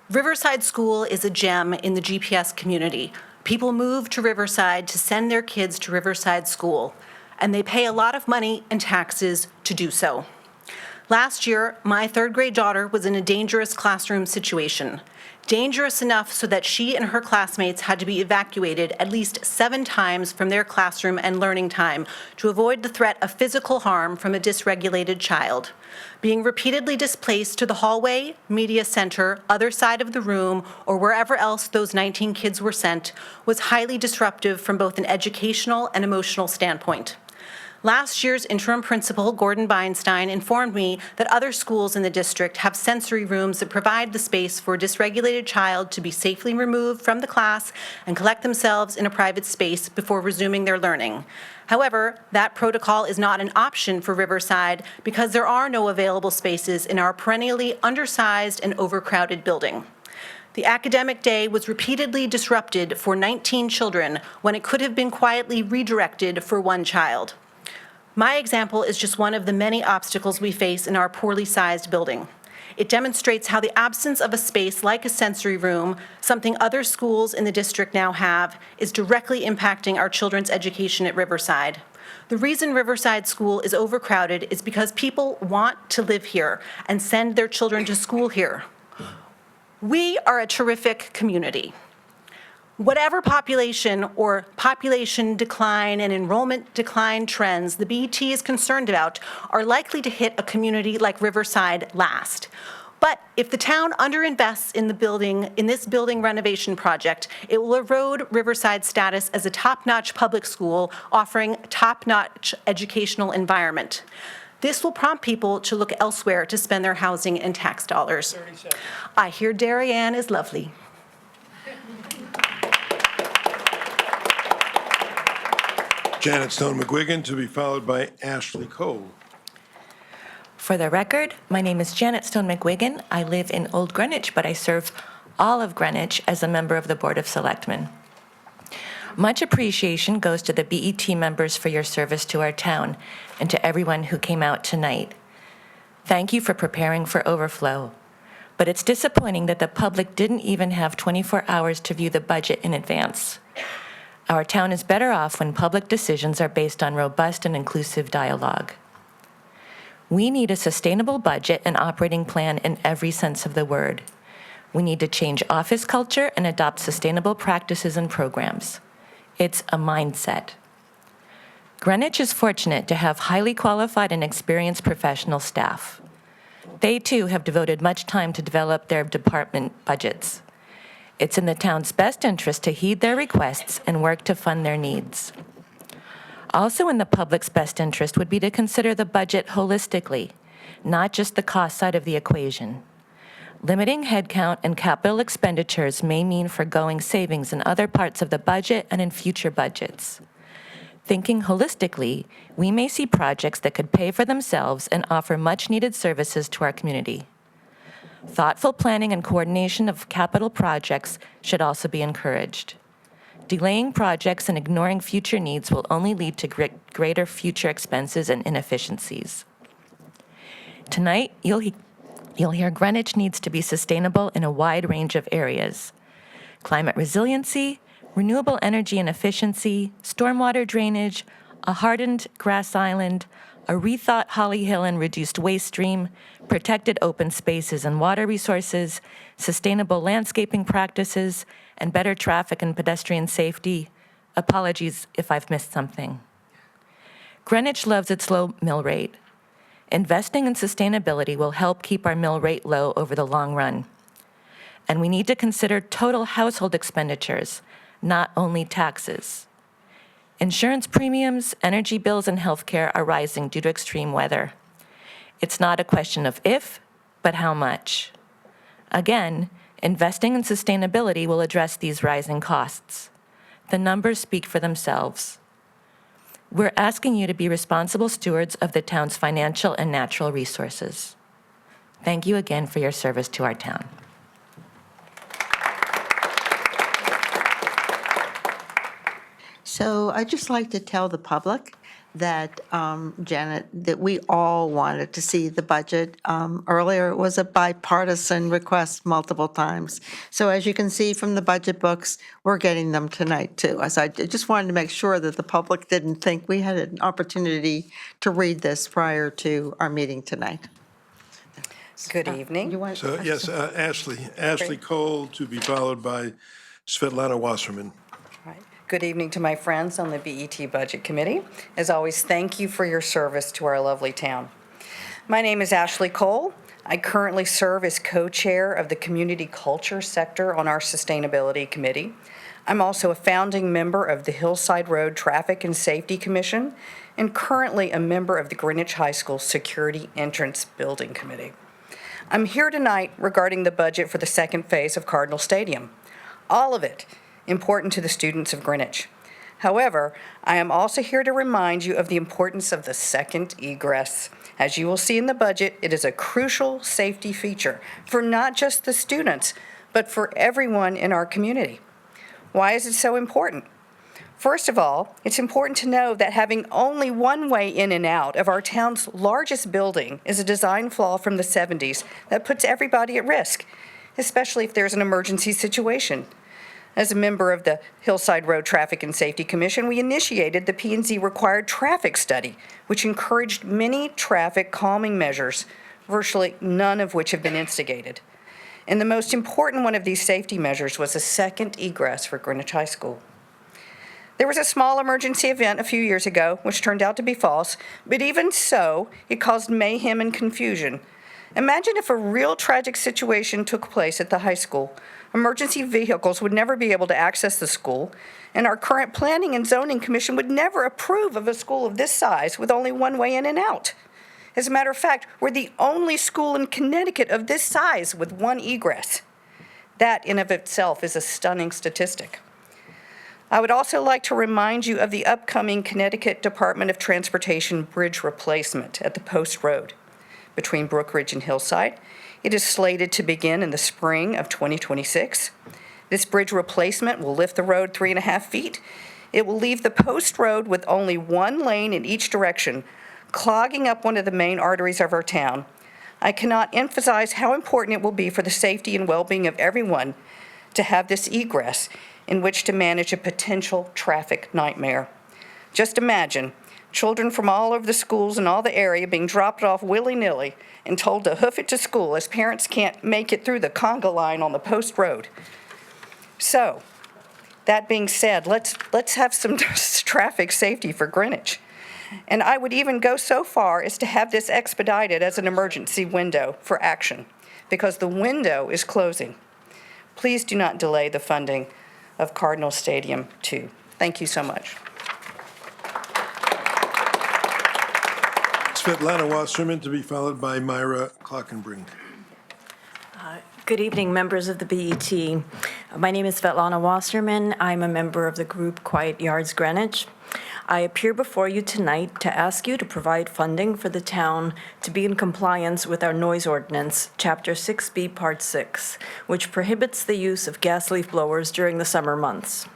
Riverside School is a gem in the GPS community. People move to Riverside to send their kids to Riverside School, and they pay a lot of money and taxes to do so. Last year, my 3rd grade daughter was in a dangerous classroom situation. Dangerous enough so that she and her classmates had to be evacuated at least 7 times from their classroom and learning time to avoid the threat of physical harm from a dysregulated child. Being repeatedly displaced to the hallway, media center, other side of the room, or wherever else those 19 kids were sent was highly disruptive from both an educational and emotional standpoint. Last year's interim principal, Gordon Beinstein, informed me that other schools in the district have sensory rooms that provide the space for a dysregulated child to be safely removed from the class and collect themselves in a private space before resuming their learning. However, that protocol is not an option for Riverside because there are no available spaces in our perennially undersized and overcrowded building. The academic day was repeatedly disrupted for 19 children when it could have been quietly redirected for 1 child. My example is just one of the many obstacles we face in our poorly sized building. It demonstrates how the absence of a space like a sensory room, something other schools in the district now have, is directly impacting our children's education at Riverside. The reason Riverside School is overcrowded is because people want to live here and send their children to school here. We are a terrific community. Whatever population or population decline and enrollment decline trends the BET is concerned about are likely to hit a community like Riverside last. But if the town underinvests in this building renovation project, it will erode Riverside's status as a top-notch public school offering top-notch educational environment. This will prompt people to look elsewhere to spend their housing and tax dollars. I hear Darien is lovely. Janet Stone McGuigan, to be followed by Ashley Cole. For the record, my name is Janet Stone McGuigan. I live in Old Greenwich, but I serve all of Greenwich as a member of the Board of Selectmen. Much appreciation goes to the BET members for your service to our town and to everyone who came out tonight. Thank you for preparing for overflow. But it's disappointing that the public didn't even have 24 hours to view the budget in advance. Our town is better off when public decisions are based on robust and inclusive dialogue. We need a sustainable budget and operating plan in every sense of the word. We need to change office culture and adopt sustainable practices and programs. It's a mindset. Greenwich is fortunate to have highly qualified and experienced professional staff. They, too, have devoted much time to develop their department budgets. It's in the town's best interest to heed their requests and work to fund their needs. Also in the public's best interest would be to consider the budget holistically, not just the cost side of the equation. Limiting headcount and capital expenditures may mean forgoing savings in other parts of the budget and in future budgets. Thinking holistically, we may see projects that could pay for themselves and offer much-needed services to our community. Thoughtful planning and coordination of capital projects should also be encouraged. Delaying projects and ignoring future needs will only lead to greater future expenses and inefficiencies. Tonight, you'll hear Greenwich needs to be sustainable in a wide range of areas: climate resiliency, renewable energy and efficiency, stormwater drainage, a hardened grass island, a rethought Holly Hill and reduced waste stream, protected open spaces and water resources, sustainable landscaping practices, and better traffic and pedestrian safety. Apologies if I've missed something. Greenwich loves its low mill rate. Investing in sustainability will help keep our mill rate low over the long run. And we need to consider total household expenditures, not only taxes. Insurance premiums, energy bills, and healthcare are rising due to extreme weather. It's not a question of if, but how much. Again, investing in sustainability will address these rising costs. The numbers speak for themselves. We're asking you to be responsible stewards of the town's financial and natural resources. Thank you again for your service to our town. So I'd just like to tell the public that, Janet, that we all wanted to see the budget. Earlier, it was a bipartisan request multiple times. So as you can see from the budget books, we're getting them tonight, too. As I just wanted to make sure that the public didn't think we had an opportunity to read this prior to our meeting tonight. Good evening. You want- So, yes, Ashley Cole, to be followed by Svetlana Wasserman. Good evening to my friends on the BET Budget Committee. As always, thank you for your service to our lovely town. My name is Ashley Cole. I currently serve as co-chair of the Community Culture Sector on our Sustainability Committee. I'm also a founding member of the Hillside Road Traffic and Safety Commission and currently a member of the Greenwich High School Security Entrance Building Committee. I'm here tonight regarding the budget for the second phase of Cardinal Stadium. All of it important to the students of Greenwich. However, I am also here to remind you of the importance of the second egress. As you will see in the budget, it is a crucial safety feature for not just the students, but for everyone in our community. Why is it so important? First of all, it's important to know that having only one way in and out of our town's largest building is a design flaw from the 70s that puts everybody at risk, especially if there's an emergency situation. As a member of the Hillside Road Traffic and Safety Commission, we initiated the P&Z required traffic study, which encouraged many traffic calming measures, virtually none of which have been instigated. And the most important one of these safety measures was a second egress for Greenwich High School. There was a small emergency event a few years ago, which turned out to be false, but even so, it caused mayhem and confusion. Imagine if a real tragic situation took place at the high school. Emergency vehicles would never be able to access the school, and our current Planning and Zoning Commission would never approve of a school of this size with only one way in and out. As a matter of fact, we're the only school in Connecticut of this size with one egress. That in of itself is a stunning statistic. I would also like to remind you of the upcoming Connecticut Department of Transportation bridge replacement at the Post Road between Brookridge and Hillside. It is slated to begin in the spring of 2026. This bridge replacement will lift the road 3.5 feet. It will leave the Post Road with only one lane in each direction, clogging up one of the main arteries of our town. I cannot emphasize how important it will be for the safety and well-being of everyone to have this egress in which to manage a potential traffic nightmare. Just imagine children from all over the schools in all the area being dropped off willy-nilly and told to hoof it to school as parents can't make it through the conga line on the Post Road. So, that being said, let's have some traffic safety for Greenwich. And I would even go so far as to have this expedited as an emergency window for action, because the window is closing. Please do not delay the funding of Cardinal Stadium 2. Thank you so much. Svetlana Wasserman, to be followed by Myra Klockenbrink. Good evening, members of the BET. My name is Svetlana Wasserman. I'm a member of the group Quiet Yards Greenwich. I appear before you tonight to ask you to provide funding for the town to be in compliance with our noise ordinance, Chapter 6B, Part 6, which prohibits the use of gas leaf blowers during the summer months.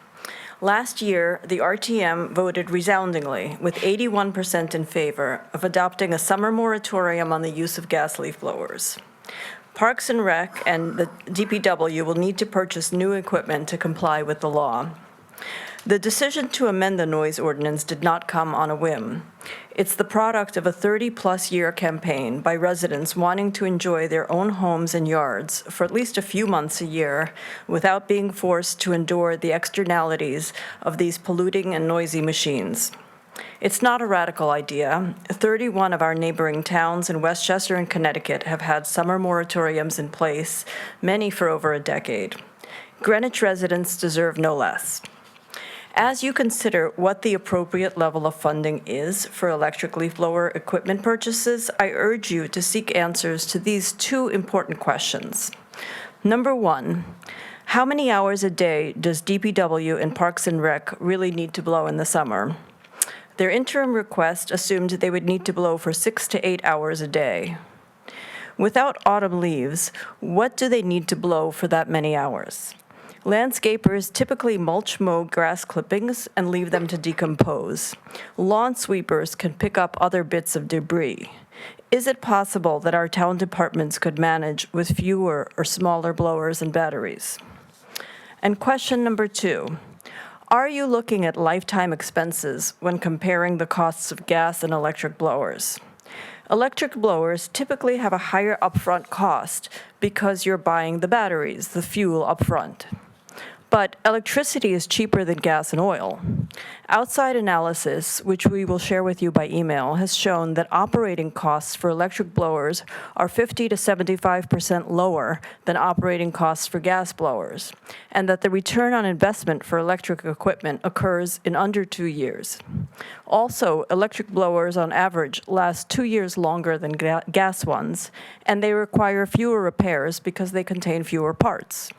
Last year, the RTM voted resoundingly, with 81% in favor, of adopting a summer moratorium on the use of gas leaf blowers. Parks and Rec and the DPW will need to purchase new equipment to comply with the law. The decision to amend the noise ordinance did not come on a whim. It's the product of a 30-plus year campaign by residents wanting to enjoy their own homes and yards for at least a few months a year without being forced to endure the externalities of these polluting and noisy machines. It's not a radical idea. 31 of our neighboring towns in Westchester and Connecticut have had summer moratoriums in place, many for over a decade. Greenwich residents deserve no less. As you consider what the appropriate level of funding is for electric leaf blower equipment purchases, I urge you to seek answers to these two important questions. Number one, how many hours a day does DPW and Parks and Rec really need to blow in the summer? Their interim request assumed they would need to blow for 6 to 8 hours a day. Without autumn leaves, what do they need to blow for that many hours? Landscapers typically mulch mow grass clippings and leave them to decompose. Lawn sweepers can pick up other bits of debris. Is it possible that our town departments could manage with fewer or smaller blowers and batteries? And question number two, are you looking at lifetime expenses when comparing the costs of gas and electric blowers? Electric blowers typically have a higher upfront cost because you're buying the batteries, the fuel upfront. But electricity is cheaper than gas and oil. Outside analysis, which we will share with you by email, has shown that operating costs for electric blowers are 50 to 75% lower than operating costs for gas blowers, and that the return on investment for electric equipment occurs in under 2 years. Also, electric blowers on average last 2 years longer than gas ones, and they require fewer repairs because they contain fewer parts.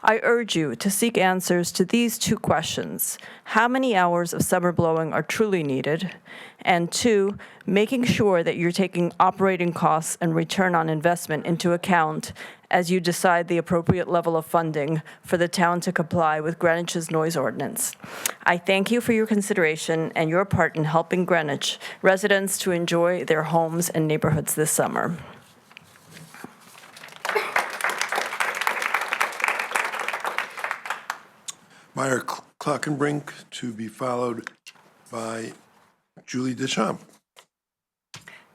I urge you to seek answers to these two questions. How many hours of summer blowing are truly needed? And two, making sure that you're taking operating costs and return on investment into account as you decide the appropriate level of funding for the town to comply with Greenwich's noise ordinance. I thank you for your consideration and your part in helping Greenwich residents to enjoy their homes and neighborhoods this summer. Meyer Klockenbrink, to be followed by Julie Deschamps.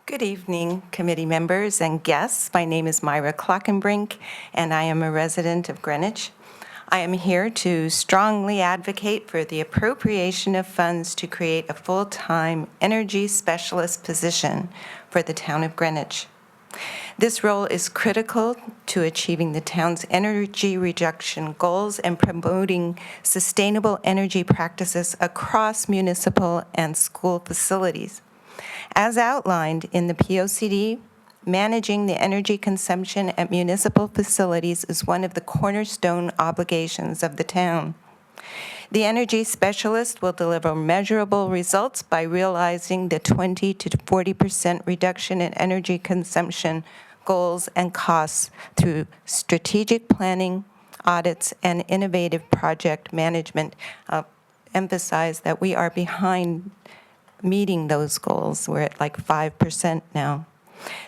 Good evening, committee members and guests. My name is Myra Klockenbrink, and I am a resident of Greenwich. I am here to strongly advocate for the appropriation of funds to create a full-time energy specialist position for the town of Greenwich. This role is critical to achieving the town's energy reduction goals and promoting sustainable energy practices across municipal and school facilities. As outlined in the POCD, managing the energy consumption at municipal facilities is one of the cornerstone obligations of the town. The energy specialist will deliver measurable results by realizing the 20 to 40% reduction in energy consumption goals and costs through strategic planning, audits, and innovative project management. I'll emphasize that we are behind meeting those goals. We're at like 5% now.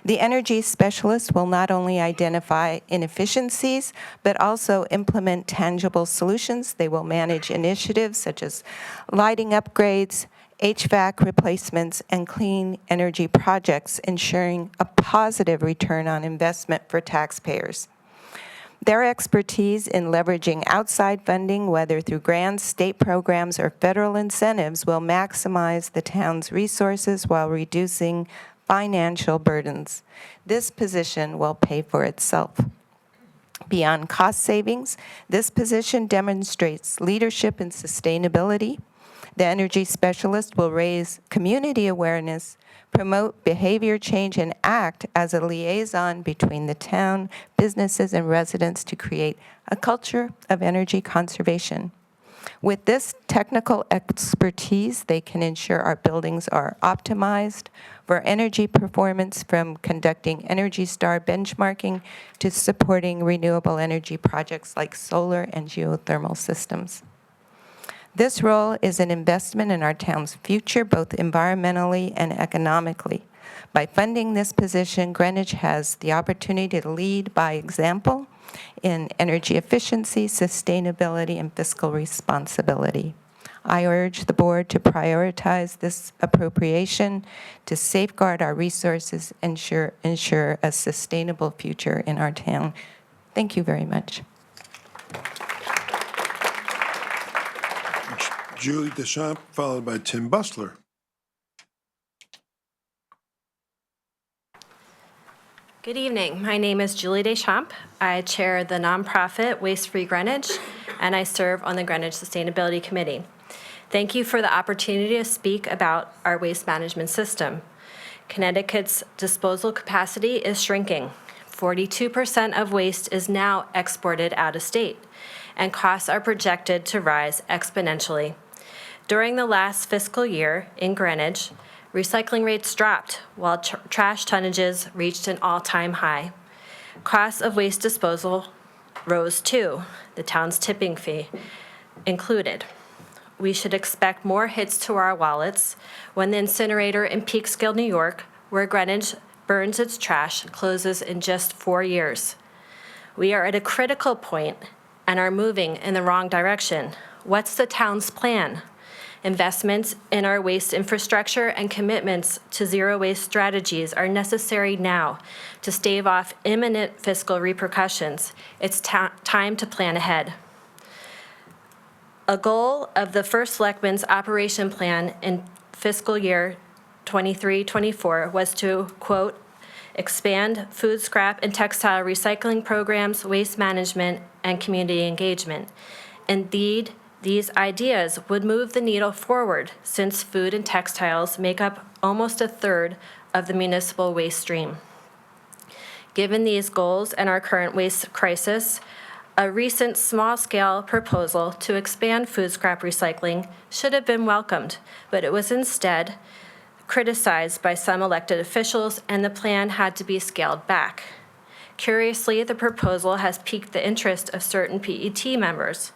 The energy specialist will not only identify inefficiencies, but also implement tangible solutions. They will manage initiatives such as lighting upgrades, HVAC replacements, and clean energy projects, ensuring a positive return on investment for taxpayers. Their expertise in leveraging outside funding, whether through grants, state programs, or federal incentives, will maximize the town's resources while reducing financial burdens. This position will pay for itself. Beyond cost savings, this position demonstrates leadership and sustainability. The energy specialist will raise community awareness, promote behavior change, and act as a liaison between the town, businesses, and residents to create a culture of energy conservation. With this technical expertise, they can ensure our buildings are optimized for energy performance, from conducting Energy Star benchmarking to supporting renewable energy projects like solar and geothermal systems. This role is an investment in our town's future, both environmentally and economically. By funding this position, Greenwich has the opportunity to lead by example in energy efficiency, sustainability, and fiscal responsibility. I urge the board to prioritize this appropriation to safeguard our resources and ensure a sustainable future in our town. Thank you very much. Julie Deschamps, followed by Tim Bustler. Good evening. My name is Julie Deschamps. I chair the nonprofit Waste Free Greenwich, and I serve on the Greenwich Sustainability Committee. Thank you for the opportunity to speak about our waste management system. Connecticut's disposal capacity is shrinking. 42% of waste is now exported out of state, and costs are projected to rise exponentially. During the last fiscal year in Greenwich, recycling rates dropped while trash tonnages reached an all-time high. Costs of waste disposal rose too, the town's tipping fee included. We should expect more hits to our wallets when the incinerator in Peekskill, New York, where Greenwich burns its trash, closes in just 4 years. We are at a critical point and are moving in the wrong direction. What's the town's plan? Investments in our waste infrastructure and commitments to zero waste strategies are necessary now to stave off imminent fiscal repercussions. It's time to plan ahead. A goal of the First Selectman's operation plan in fiscal year 23-24 was to, quote, expand food scrap and textile recycling programs, waste management, and community engagement. Indeed, these ideas would move the needle forward, since food and textiles make up almost a third of the municipal waste stream. Given these goals and our current waste crisis, A recent small-scale proposal to expand food scrap recycling should have been welcomed, but it was instead criticized by some elected officials, and the plan had to be scaled back. Curiously, the proposal has piqued the interest of certain PET members.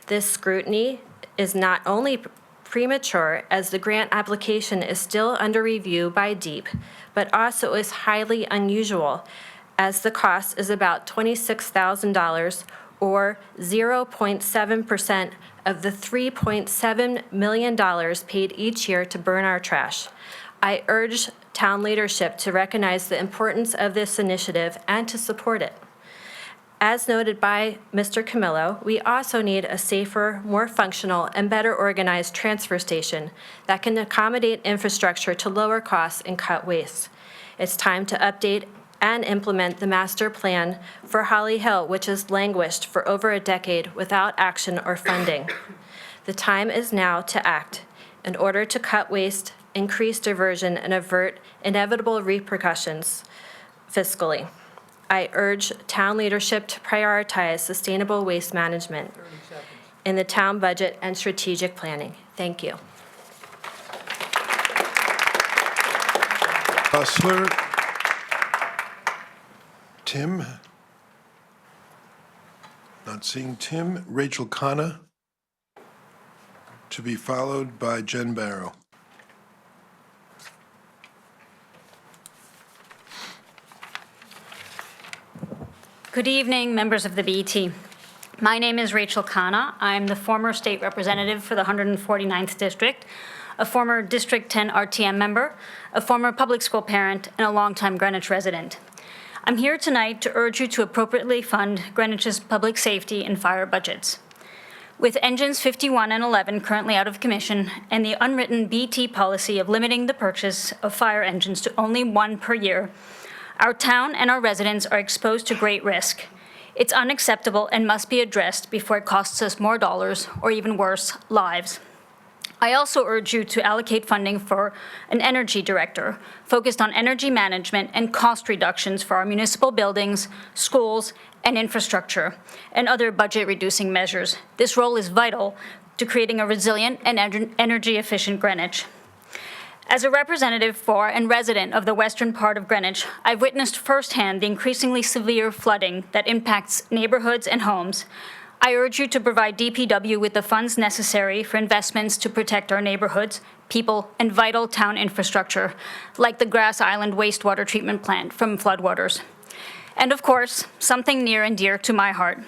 This scrutiny is not only premature, as the grant application is still under review by DEEP, but also is highly unusual, as the cost is about $26,000 or 0.7% of the $3.7 million paid each year to burn our trash. I urge town leadership to recognize the importance of this initiative and to support it. As noted by Mr. Camillo, we also need a safer, more functional, and better organized transfer station that can accommodate infrastructure to lower costs and cut waste. It's time to update and implement the master plan for Holly Hill, which has languished for over a decade without action or funding. The time is now to act in order to cut waste, increase diversion, and avert inevitable repercussions fiscally. I urge town leadership to prioritize sustainable waste management in the town budget and strategic planning. Thank you. Hustler, Tim. Not seeing Tim. Rachel Khanna, to be followed by Jen Barrow. Good evening, members of the BET. My name is Rachel Khanna. I'm the former state representative for the 149th District, a former District 10 RTM member, a former public school parent, and a longtime Greenwich resident. I'm here tonight to urge you to appropriately fund Greenwich's public safety and fire budgets. With engines 51 and 11 currently out of commission and the unwritten BET policy of limiting the purchase of fire engines to only one per year, our town and our residents are exposed to great risk. It's unacceptable and must be addressed before it costs us more dollars, or even worse, lives. I also urge you to allocate funding for an energy director focused on energy management and cost reductions for our municipal buildings, schools, and infrastructure, and other budget-reducing measures. This role is vital to creating a resilient and energy-efficient Greenwich. As a representative for and resident of the western part of Greenwich, I've witnessed firsthand the increasingly severe flooding that impacts neighborhoods and homes. I urge you to provide DPW with the funds necessary for investments to protect our neighborhoods, people, and vital town infrastructure, like the Grass Island wastewater treatment plant from floodwaters. And of course, something near and dear to my heart,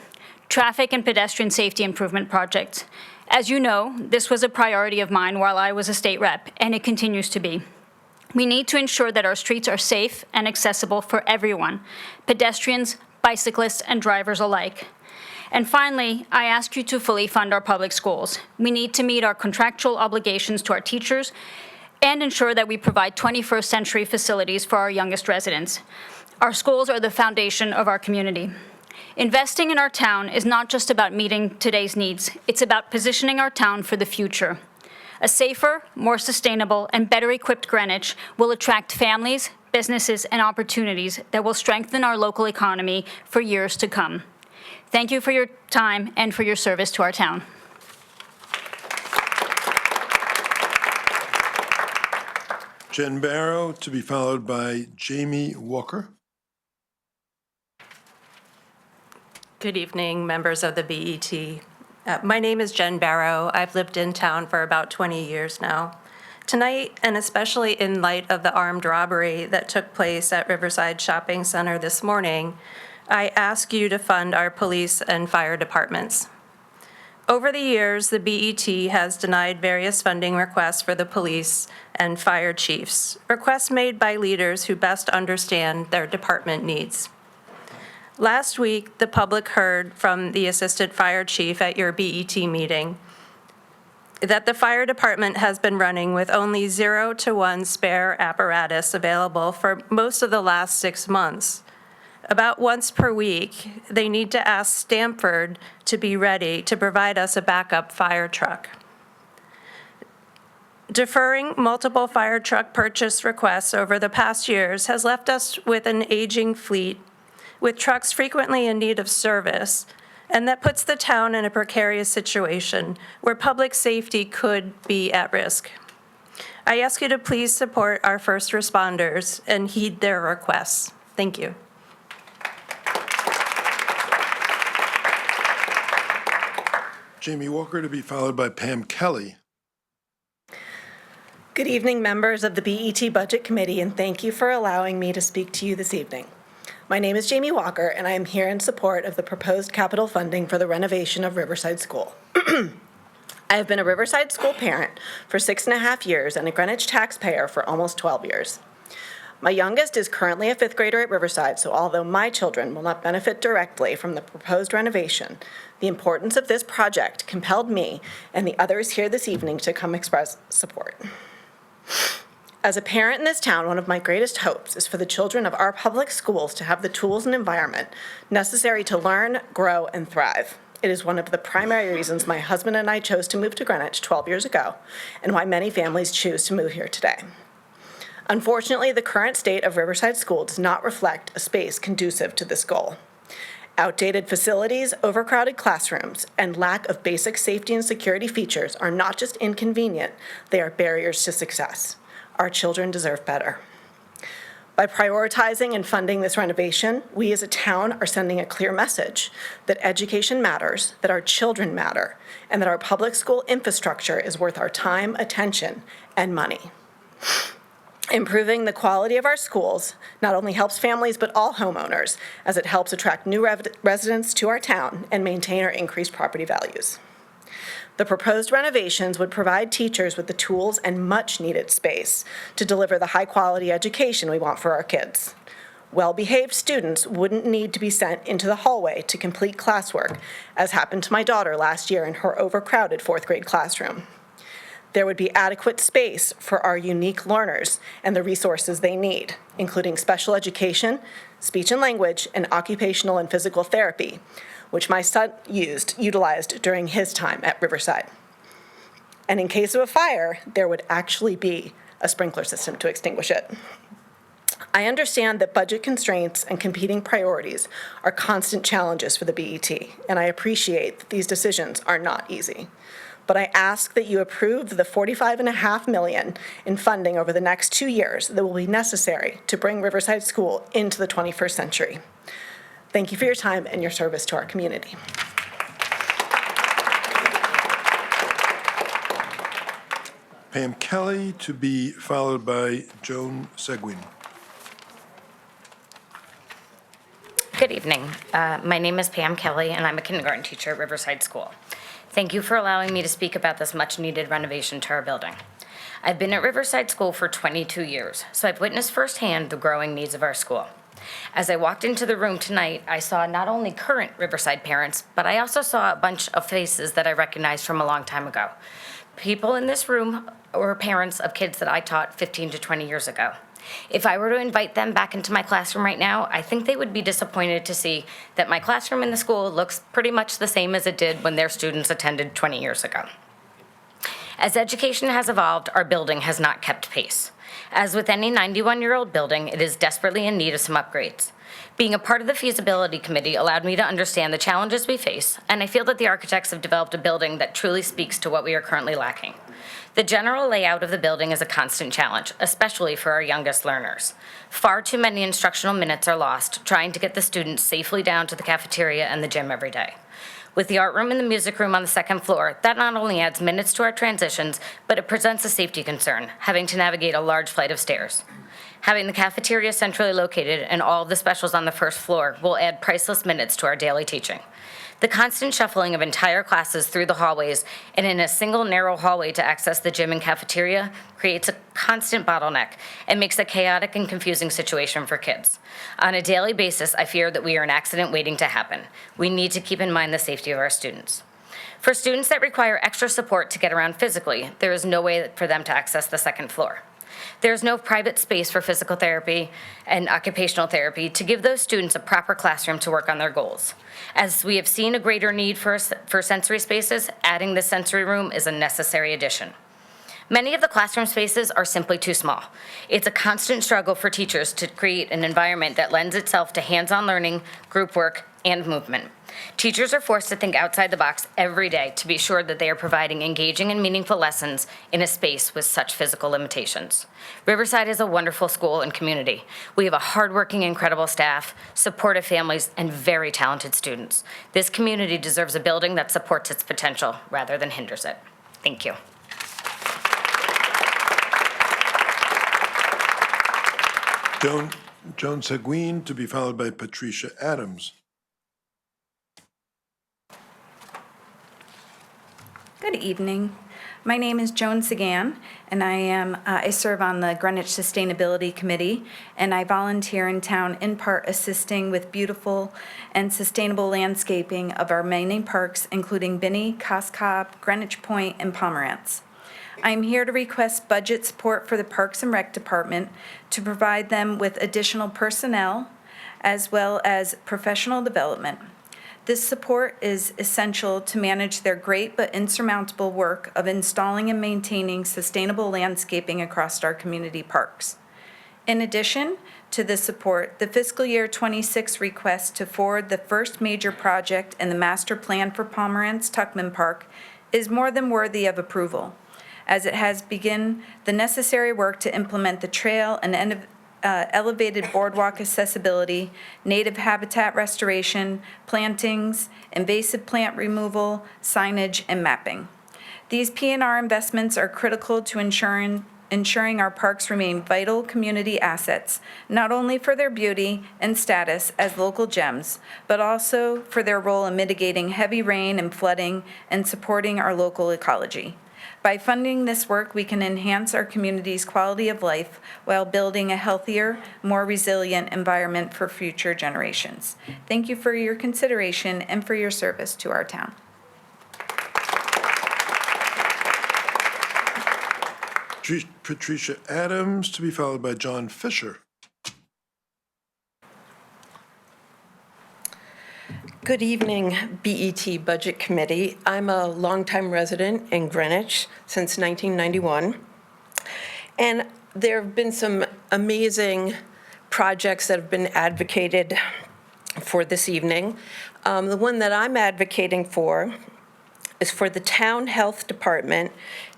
traffic and pedestrian safety improvement projects. As you know, this was a priority of mine while I was a state rep, and it continues to be. We need to ensure that our streets are safe and accessible for everyone, pedestrians, bicyclists, and drivers alike. And finally, I ask you to fully fund our public schools. We need to meet our contractual obligations to our teachers and ensure that we provide 21st century facilities for our youngest residents. Our schools are the foundation of our community. Investing in our town is not just about meeting today's needs, it's about positioning our town for the future. A safer, more sustainable, and better equipped Greenwich will attract families, businesses, and opportunities that will strengthen our local economy for years to come. Thank you for your time and for your service to our town. Jen Barrow, to be followed by Jamie Walker. Good evening, members of the BET. My name is Jen Barrow. I've lived in town for about 20 years now. Tonight, and especially in light of the armed robbery that took place at Riverside Shopping Center this morning, I ask you to fund our police and fire departments. Over the years, the BET has denied various funding requests for the police and fire chiefs, requests made by leaders who best understand their department needs. Last week, the public heard from the assistant fire chief at your BET meeting that the fire department has been running with only 0 to 1 spare apparatus available for most of the last 6 months. About once per week, they need to ask Stamford to be ready to provide us a backup fire truck. Deferring multiple fire truck purchase requests over the past years has left us with an aging fleet, with trucks frequently in need of service and that puts the town in a precarious situation where public safety could be at risk. I ask you to please support our first responders and heed their requests. Thank you. Jamie Walker to be followed by Pam Kelly. Good evening, members of the BET Budget Committee, and thank you for allowing me to speak to you this evening. My name is Jamie Walker, and I am here in support of the proposed capital funding for the renovation of Riverside School. I have been a Riverside School parent for 6.5 years and a Greenwich taxpayer for almost 12 years. My youngest is currently a 5th grader at Riverside, so although my children will not benefit directly from the proposed renovation, the importance of this project compelled me and the others here this evening to come express support. As a parent in this town, one of my greatest hopes is for the children of our public schools to have the tools and environment necessary to learn, grow, and thrive. It is one of the primary reasons my husband and I chose to move to Greenwich 12 years ago, and why many families choose to move here today. Unfortunately, the current state of Riverside School does not reflect a space conducive to this goal. Outdated facilities, overcrowded classrooms, and lack of basic safety and security features are not just inconvenient, they are barriers to success. Our children deserve better. By prioritizing and funding this renovation, we as a town are sending a clear message that education matters, that our children matter, and that our public school infrastructure is worth our time, attention, and money. Improving the quality of our schools not only helps families but all homeowners, as it helps attract new residents to our town and maintain or increase property values. The proposed renovations would provide teachers with the tools and much-needed space to deliver the high-quality education we want for our kids. Well-behaved students wouldn't need to be sent into the hallway to complete classwork, as happened to my daughter last year in her overcrowded 4th grade classroom. There would be adequate space for our unique learners and the resources they need, including special education, speech and language, and occupational and physical therapy, which my son utilized during his time at Riverside. And in case of a fire, there would actually be a sprinkler system to extinguish it. I understand that budget constraints and competing priorities are constant challenges for the BET, and I appreciate that these decisions are not easy. But I ask that you approve the $45.5 million in funding over the next 2 years that will be necessary to bring Riverside School into the 21st century. Thank you for your time and your service to our community. Pam Kelly to be followed by Joan Seguin. Good evening. My name is Pam Kelly, and I'm a kindergarten teacher at Riverside School. Thank you for allowing me to speak about this much-needed renovation to our building. I've been at Riverside School for 22 years, so I've witnessed firsthand the growing needs of our school. As I walked into the room tonight, I saw not only current Riverside parents, but I also saw a bunch of faces that I recognized from a long time ago. People in this room were parents of kids that I taught 15 to 20 years ago. If I were to invite them back into my classroom right now, I think they would be disappointed to see that my classroom in the school looks pretty much the same as it did when their students attended 20 years ago. As education has evolved, our building has not kept pace. As with any 91-year-old building, it is desperately in need of some upgrades. Being a part of the feasibility committee allowed me to understand the challenges we face, and I feel that the architects have developed a building that truly speaks to what we are currently lacking. The general layout of the building is a constant challenge, especially for our youngest learners. Far too many instructional minutes are lost trying to get the students safely down to the cafeteria and the gym every day. With the art room and the music room on the second floor, that not only adds minutes to our transitions, but it presents a safety concern, having to navigate a large flight of stairs. Having the cafeteria centrally located and all of the specials on the first floor will add priceless minutes to our daily teaching. The constant shuffling of entire classes through the hallways and in a single narrow hallway to access the gym and cafeteria creates a constant bottleneck and makes a chaotic and confusing situation for kids. On a daily basis, I fear that we are an accident waiting to happen. We need to keep in mind the safety of our students. For students that require extra support to get around physically, there is no way for them to access the second floor. There is no private space for physical therapy and occupational therapy to give those students a proper classroom to work on their goals. As we have seen a greater need for sensory spaces, adding the sensory room is a necessary addition. Many of the classroom spaces are simply too small. It's a constant struggle for teachers to create an environment that lends itself to hands-on learning, group work, and movement. Teachers are forced to think outside the box every day to be sure that they are providing engaging and meaningful lessons in a space with such physical limitations. Riverside is a wonderful school and community. We have a hardworking, incredible staff, supportive families, and very talented students. This community deserves a building that supports its potential rather than hinders it. Thank you. Joan Seguin, to be followed by Patricia Adams. Good evening. My name is Joan Sagan, and I serve on the Greenwich Sustainability Committee, and I volunteer in town in part assisting with beautiful and sustainable landscaping of our many parks, including Binney, Cos Cob, Greenwich Point, and Pomerantz. I am here to request budget support for the Parks and Rec Department to provide them with additional personnel as well as professional development. This support is essential to manage their great but insurmountable work of installing and maintaining sustainable landscaping across our community parks. In addition to this support, the fiscal year 26 request to forward the first major project in the master plan for Pomerantz Tuckman Park is more than worthy of approval, as it has begun the necessary work to implement the trail and elevated boardwalk accessibility, native habitat restoration, plantings, invasive plant removal, signage, and mapping. These P&R investments are critical to ensuring our parks remain vital community assets, not only for their beauty and status as local gems, but also for their role in mitigating heavy rain and flooding and supporting our local ecology. By funding this work, we can enhance our community's quality of life while building a healthier, more resilient environment for future generations. Thank you for your consideration and for your service to our town. Patricia Adams, to be followed by John Fisher. Good evening, BET Budget Committee. I'm a longtime resident in Greenwich since 1991. And there have been some amazing projects that have been advocated for this evening. The one that I'm advocating for is for the town health department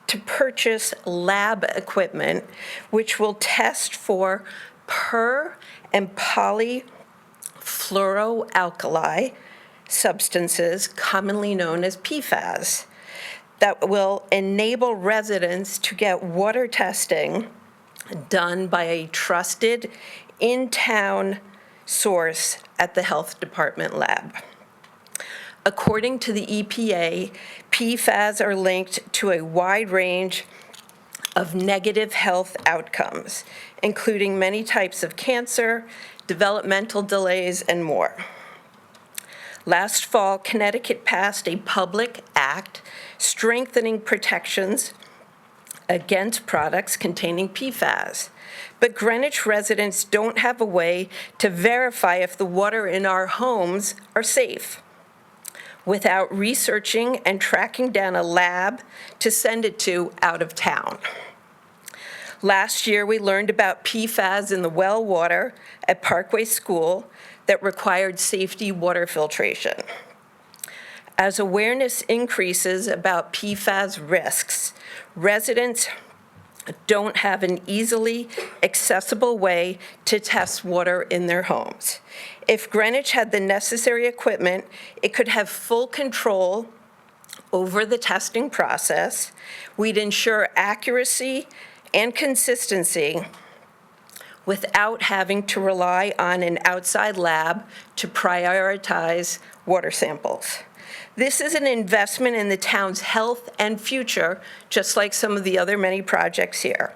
to purchase lab equipment which will test for per and polyfluoroalkyl substances, commonly known as PFAS, that will enable residents to get water testing done by a trusted in-town source at the health department lab. According to the EPA, PFAS are linked to a wide range of negative health outcomes, including many types of cancer, developmental delays, and more. Last fall, Connecticut passed a public act strengthening protections against products containing PFAS. But Greenwich residents don't have a way to verify if the water in our homes are safe without researching and tracking down a lab to send it to out of town. Last year, we learned about PFAS in the well water at Parkway School that required safety water filtration. As awareness increases about PFAS risks, residents don't have an easily accessible way to test water in their homes. If Greenwich had the necessary equipment, it could have full control over the testing process. We'd ensure accuracy and consistency without having to rely on an outside lab to prioritize water samples. This is an investment in the town's health and future, just like some of the other many projects here.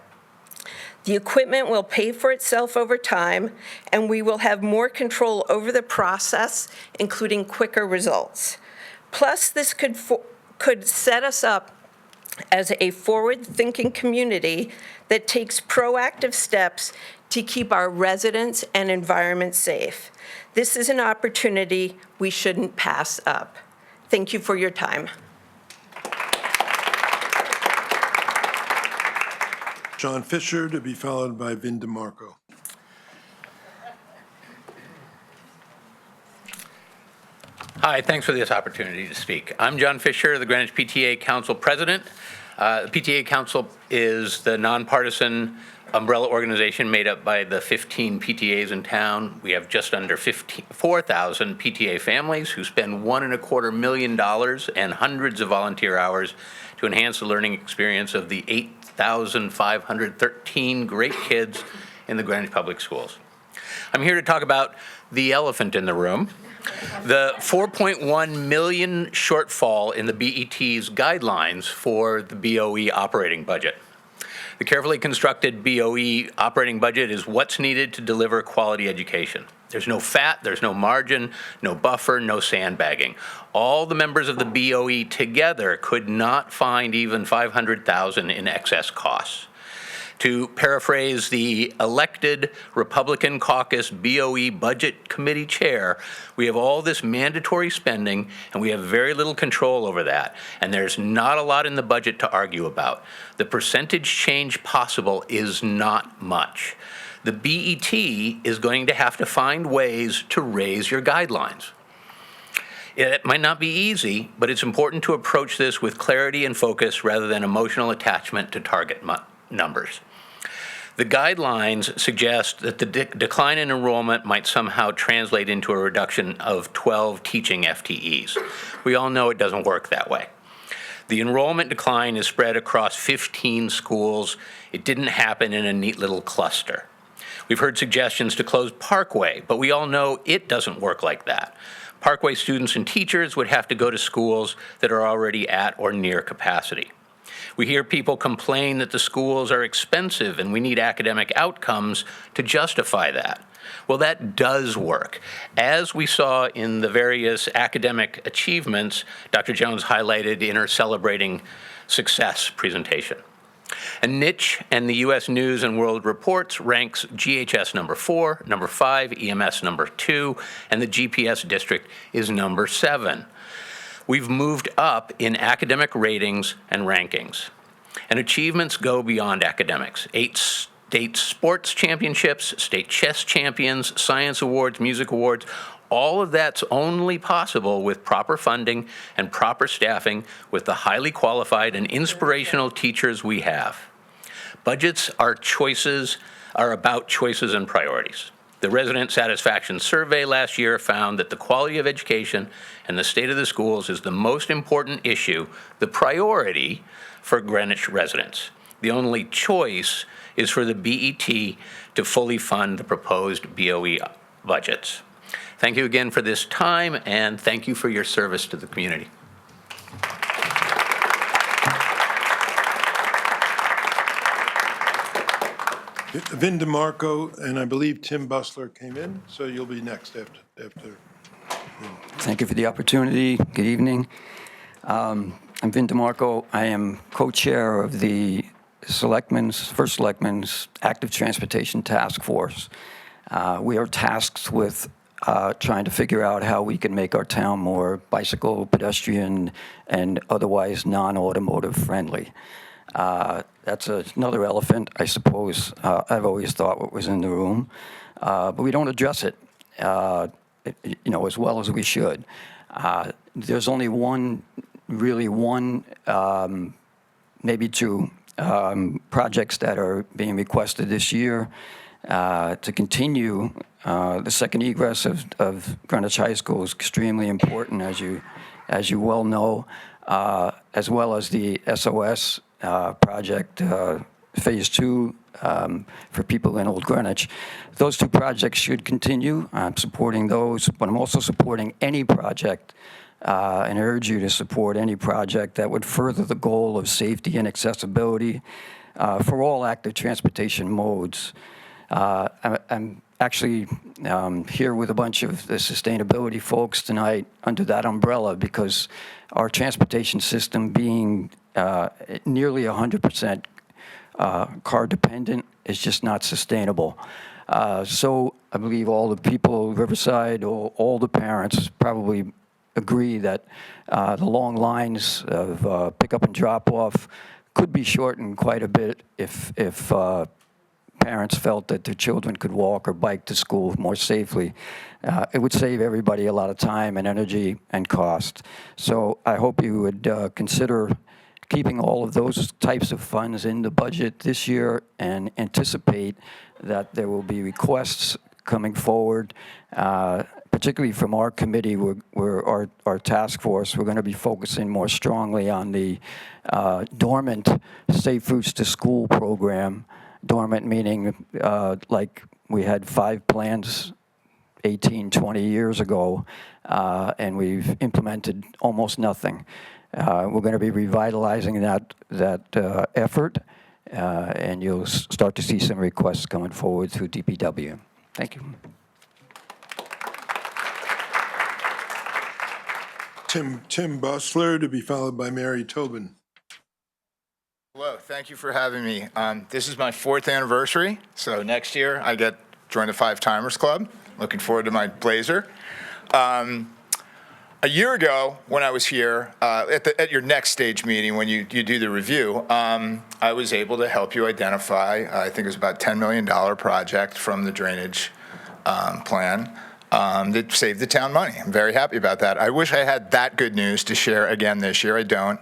The equipment will pay for itself over time, and we will have more control over the process, including quicker results. Plus, this could set us up as a forward-thinking community that takes proactive steps to keep our residents and environment safe. This is an opportunity we shouldn't pass up. Thank you for your time. John Fisher, to be followed by Vin DeMarco. Hi, thanks for this opportunity to speak. I'm John Fisher, the Greenwich PTA Council President. The PTA Council is the nonpartisan umbrella organization made up by the 15 PTAs in town. We have just under 4,000 PTA families who spend $1.25 million and hundreds of volunteer hours to enhance the learning experience of the 8,513 great kids in the Greenwich Public Schools. I'm here to talk about the elephant in the room, the $4.1 million shortfall in the BET's guidelines for the BOE operating budget. The carefully constructed BOE operating budget is what's needed to deliver quality education. There's no fat, there's no margin, no buffer, no sandbagging. All the members of the BOE together could not find even $500,000 in excess costs. To paraphrase the elected Republican caucus BOE Budget Committee chair, we have all this mandatory spending and we have very little control over that. And there's not a lot in the budget to argue about. The percentage change possible is not much. The BET is going to have to find ways to raise your guidelines. It might not be easy, but it's important to approach this with clarity and focus rather than emotional attachment to target numbers. The guidelines suggest that the decline in enrollment might somehow translate into a reduction of 12 teaching FTEs. We all know it doesn't work that way. The enrollment decline is spread across 15 schools. It didn't happen in a neat little cluster. We've heard suggestions to close Parkway, but we all know it doesn't work like that. Parkway students and teachers would have to go to schools that are already at or near capacity. We hear people complain that the schools are expensive and we need academic outcomes to justify that. Well, that does work. As we saw in the various academic achievements Dr. Jones highlighted in her Celebrating Success presentation. And Niche and the U.S. News and World Reports ranks GHS number 4, number 5, EMS number 2, and the GPS district is number 7. We've moved up in academic ratings and rankings. And achievements go beyond academics. 8 state sports championships, state chess champions, science awards, music awards, all of that's only possible with proper funding and proper staffing with the highly qualified and inspirational teachers we have. Budgets are about choices and priorities. The resident satisfaction survey last year found that the quality of education and the state of the schools is the most important issue, the priority for Greenwich residents. The only choice is for the BET to fully fund the proposed BOE budgets. Thank you again for this time, and thank you for your service to the community. Vin DeMarco, and I believe Tim Bustler came in, so you'll be next after. Thank you for the opportunity. Good evening. I'm Vin DeMarco. I am co-chair of the First Selectmen's Active Transportation Task Force. We are tasked with trying to figure out how we can make our town more bicycle, pedestrian, and otherwise non-automotive friendly. That's another elephant, I suppose. I've always thought what was in the room, but we don't address it, as well as we should. There's only maybe two projects that are being requested this year to continue. The second egress of Greenwich High School is extremely important, as you well know, as well as the SOS project, Phase 2, for people in Old Greenwich. Those two projects should continue. I'm supporting those, but I'm also supporting any project and urge you to support any project that would further the goal of safety and accessibility for all active transportation modes. I'm actually here with a bunch of the sustainability folks tonight under that umbrella because our transportation system being nearly 100% car dependent is just not sustainable. So I believe all the people of Riverside, all the parents probably agree that the long lines of pickup and drop off could be shortened quite a bit if parents felt that their children could walk or bike to school more safely. It would save everybody a lot of time and energy and cost. So I hope you would consider keeping all of those types of funds in the budget this year and anticipate that there will be requests coming forward, particularly from our committee, our task force. We're going to be focusing more strongly on the dormant Safe Routes to School program. Dormant meaning like we had 5 plans 18, 20 years ago, and we've implemented almost nothing. We're going to be revitalizing that effort, and you'll start to see some requests coming forward through DPW. Thank you. Tim Bossler, to be followed by Mary Tobin. Hello, thank you for having me. This is my 4th anniversary, so next year I get join the 5 Timers Club. Looking forward to my blazer. A year ago, when I was here at your next stage meeting, when you do the review, I was able to help you identify, I think it was about $10 million project from the drainage plan that saved the town money. I'm very happy about that. I wish I had that good news to share again this year. I don't.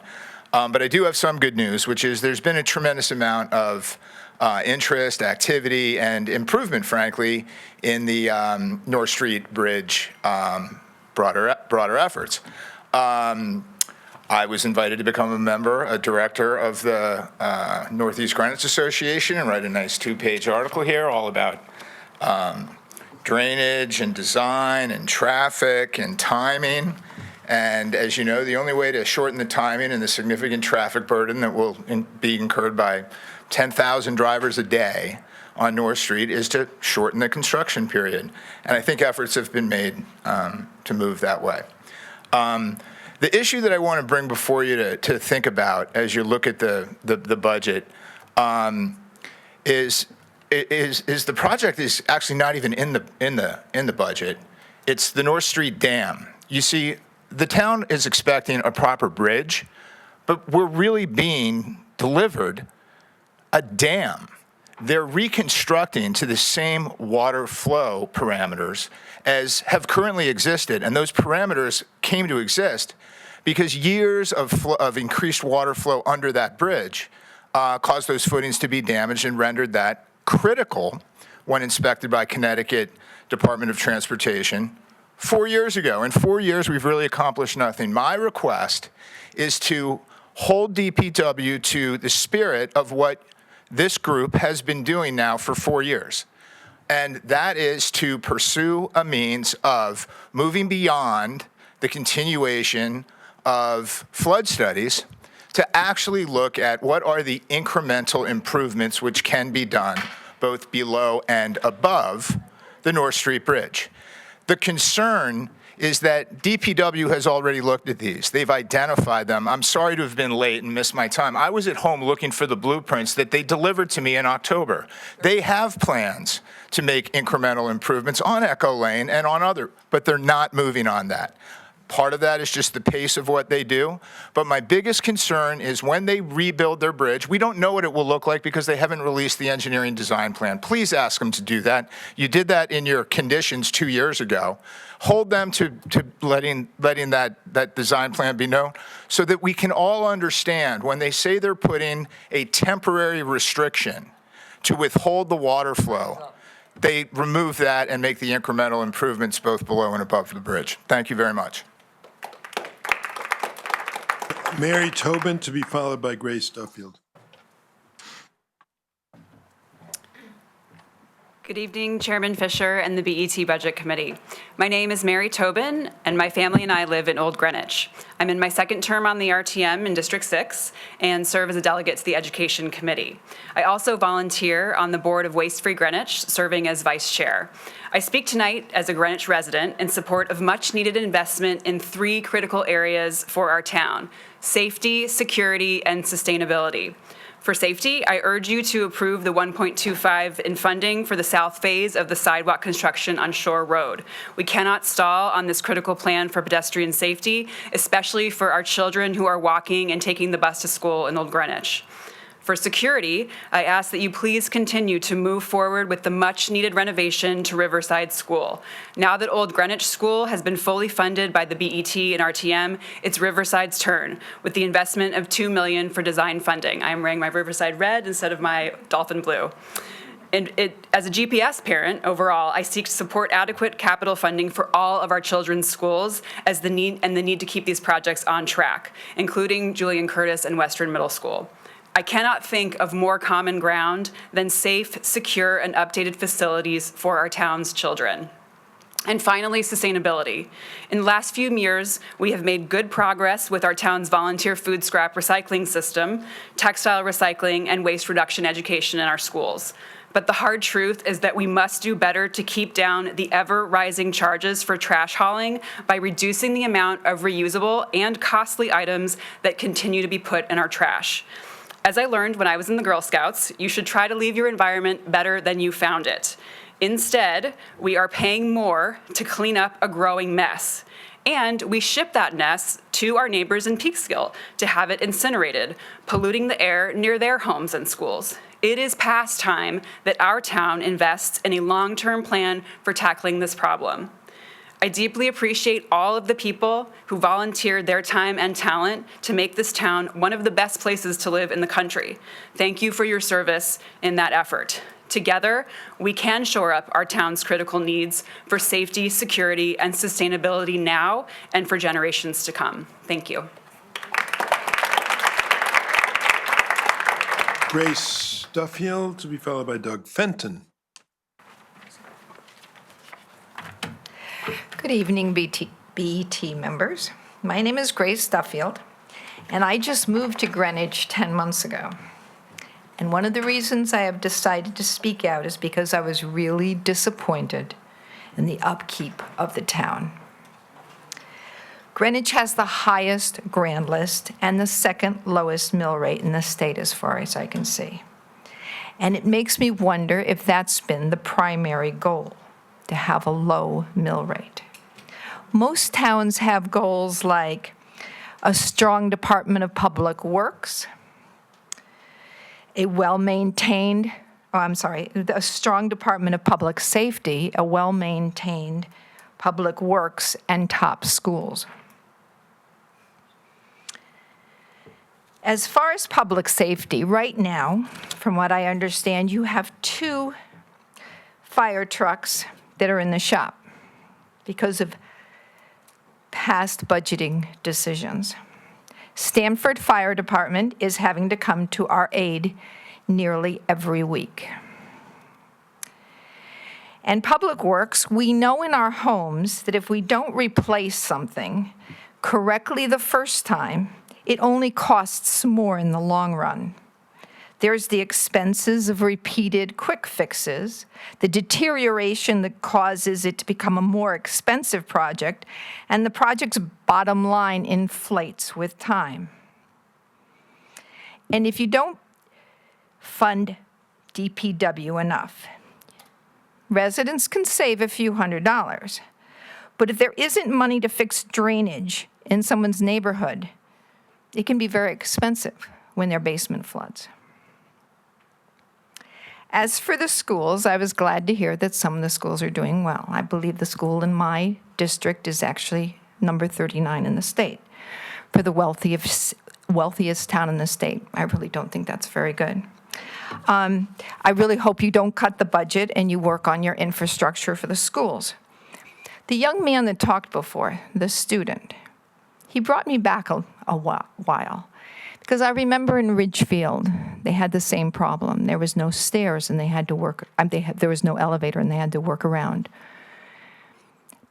But I do have some good news, which is there's been a tremendous amount of interest, activity, and improvement, frankly, in the North Street Bridge broader efforts. I was invited to become a director of the Northeast Greenwich Association and write a nice 2-page article here all about drainage and design and traffic and timing. And as you know, the only way to shorten the timing and the significant traffic burden that will be incurred by 10,000 drivers a day on North Street is to shorten the construction period. And I think efforts have been made to move that way. The issue that I want to bring before you to think about as you look at the budget is the project is actually not even in the budget. It's the North Street Dam. You see, the town is expecting a proper bridge, but we're really being delivered a dam. They're reconstructing to the same water flow parameters as have currently existed, and those parameters came to exist because years of increased water flow under that bridge caused those footings to be damaged and rendered that critical when inspected by Connecticut Department of Transportation 4 years ago. In 4 years, we've really accomplished nothing. My request is to hold DPW to the spirit of what this group has been doing now for 4 years. And that is to pursue a means of moving beyond the continuation of flood studies to actually look at what are the incremental improvements which can be done both below and above the North Street Bridge. The concern is that DPW has already looked at these. They've identified them. I'm sorry to have been late and missed my time. I was at home looking for the blueprints that they delivered to me in October. They have plans to make incremental improvements on Echo Lane and on other, but they're not moving on that. Part of that is just the pace of what they do. But my biggest concern is when they rebuild their bridge, we don't know what it will look like because they haven't released the engineering design plan. Please ask them to do that. You did that in your conditions 2 years ago. Hold them to letting that design plan be known so that we can all understand when they say they're putting a temporary restriction to withhold the water flow, they remove that and make the incremental improvements both below and above the bridge. Thank you very much. Mary Tobin, to be followed by Grace Duffield. Good evening, Chairman Fisher and the BET Budget Committee. My name is Mary Tobin, and my family and I live in Old Greenwich. I'm in my second term on the RTM in District 6 and serve as a delegate to the Education Committee. I also volunteer on the board of Waste Free Greenwich, serving as vice chair. I speak tonight as a Greenwich resident in support of much-needed investment in 3 critical areas for our town: safety, security, and sustainability. For safety, I urge you to approve the 1.25 in funding for the south phase of the sidewalk construction on Shore Road. We cannot stall on this critical plan for pedestrian safety, especially for our children who are walking and taking the bus to school in Old Greenwich. For security, I ask that you please continue to move forward with the much-needed renovation to Riverside School. Now that Old Greenwich School has been fully funded by the BET and RTM, it's Riverside's turn, with the investment of $2 million for design funding. I am wearing my Riverside red instead of my dolphin blue. And as a GPS parent, overall, I seek to support adequate capital funding for all of our children's schools as the need to keep these projects on track, including Julian Curtis and Western Middle School. I cannot think of more common ground than safe, secure, and updated facilities for our town's children. And finally, sustainability. In the last few years, we have made good progress with our town's volunteer food scrap recycling system, textile recycling, and waste reduction education in our schools. But the hard truth is that we must do better to keep down the ever-rising charges for trash hauling by reducing the amount of reusable and costly items that continue to be put in our trash. As I learned when I was in the Girl Scouts, you should try to leave your environment better than you found it. Instead, we are paying more to clean up a growing mess. And we ship that mess to our neighbors in Peekskill to have it incinerated, polluting the air near their homes and schools. It is past time that our town invests in a long-term plan for tackling this problem. I deeply appreciate all of the people who volunteered their time and talent to make this town one of the best places to live in the country. Thank you for your service in that effort. Together, we can shore up our town's critical needs for safety, security, and sustainability now and for generations to come. Thank you. Grace Duffield, to be followed by Doug Fenton. Good evening, BET members. My name is Grace Duffield, and I just moved to Greenwich 10 months ago. And one of the reasons I have decided to speak out is because I was really disappointed in the upkeep of the town. Greenwich has the highest grand list and the second lowest mill rate in the state as far as I can see. And it makes me wonder if that's been the primary goal, to have a low mill rate. Most towns have goals like a strong Department of Public Works, a strong Department of Public Safety, a well-maintained public works, and top schools. As far as public safety, right now, from what I understand, you have 2 fire trucks that are in the shop because of past budgeting decisions. Stamford Fire Department is having to come to our aid nearly every week. And Public Works, we know in our homes that if we don't replace something correctly the first time, it only costs more in the long run. There's the expenses of repeated quick fixes, the deterioration that causes it to become a more expensive project, and the project's bottom line inflates with time. And if you don't fund DPW enough, residents can save a few $100s. But if there isn't money to fix drainage in someone's neighborhood, it can be very expensive when their basement floods. As for the schools, I was glad to hear that some of the schools are doing well. I believe the school in my district is actually number 39 in the state for the wealthiest town in the state. I really don't think that's very good. I really hope you don't cut the budget and you work on your infrastructure for the schools. The young man that talked before, the student, he brought me back a while. Because I remember in Ridgefield, they had the same problem. There was no stairs and they had to work, there was no elevator and they had to work around.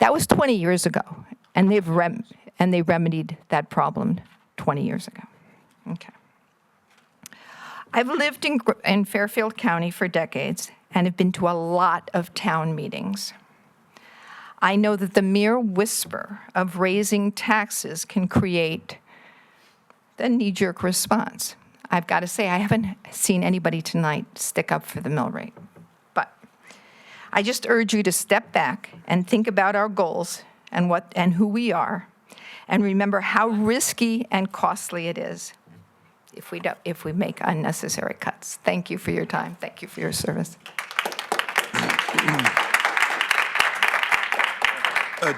That was 20 years ago, and they remedied that problem 20 years ago. Okay. I've lived in Fairfield County for decades and have been to a lot of town meetings. I know that the mere whisper of raising taxes can create a knee-jerk response. I've got to say, I haven't seen anybody tonight stick up for the mill rate. But I just urge you to step back and think about our goals and who we are, and remember how risky and costly it is if we make unnecessary cuts. Thank you for your time. Thank you for your service.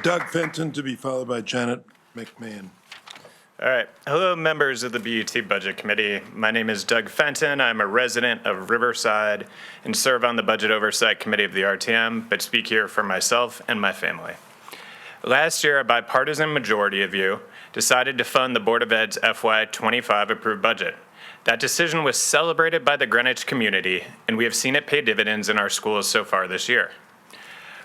Doug Fenton to be followed by Janet McMahon. All right. Hello, members of the BET Budget Committee. My name is Doug Fenton. I'm a resident of Riverside and serve on the Budget Oversight Committee of the RTM, but speak here for myself and my family. Last year, a bipartisan majority of you decided to fund the Board of Ed's FY25 approved budget. That decision was celebrated by the Greenwich community, and we have seen it pay dividends in our schools so far this year.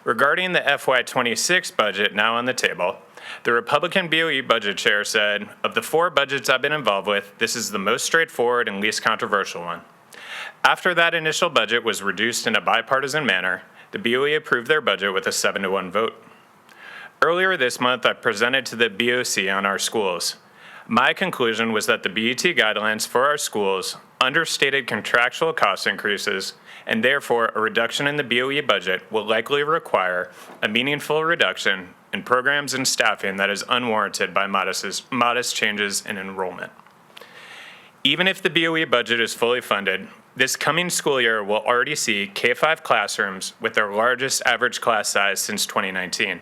Regarding the FY26 budget now on the table, the Republican BOE budget chair said, of the 4 budgets I've been involved with, this is the most straightforward and least controversial one. After that initial budget was reduced in a bipartisan manner, the BOE approved their budget with a 7-to-1 vote. Earlier this month, I presented to the BOC on our schools. My conclusion was that the BET guidelines for our schools understated contractual cost increases, and therefore a reduction in the BOE budget will likely require a meaningful reduction in programs and staffing that is unwarranted by modest changes in enrollment. Even if the BOE budget is fully funded, this coming school year will already see K-5 classrooms with their largest average class size since 2019.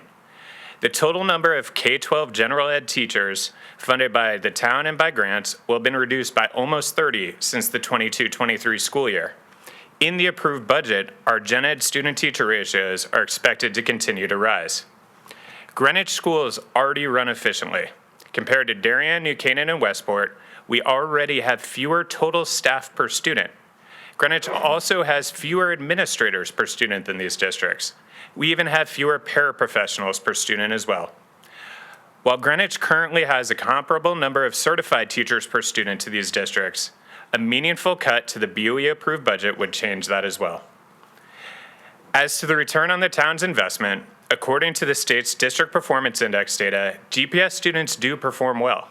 The total number of K-12 general ed teachers funded by the town and by grants will have been reduced by almost 30 since the 22-23 school year. In the approved budget, our gen ed student-teacher ratios are expected to continue to rise. Greenwich schools already run efficiently. Compared to Darien, New Canaan, and Westport, we already have fewer total staff per student. Greenwich also has fewer administrators per student than these districts. We even have fewer paraprofessionals per student as well. While Greenwich currently has a comparable number of certified teachers per student to these districts, a meaningful cut to the BOE-approved budget would change that as well. As to the return on the town's investment, according to the state's District Performance Index data, GPS students do perform well.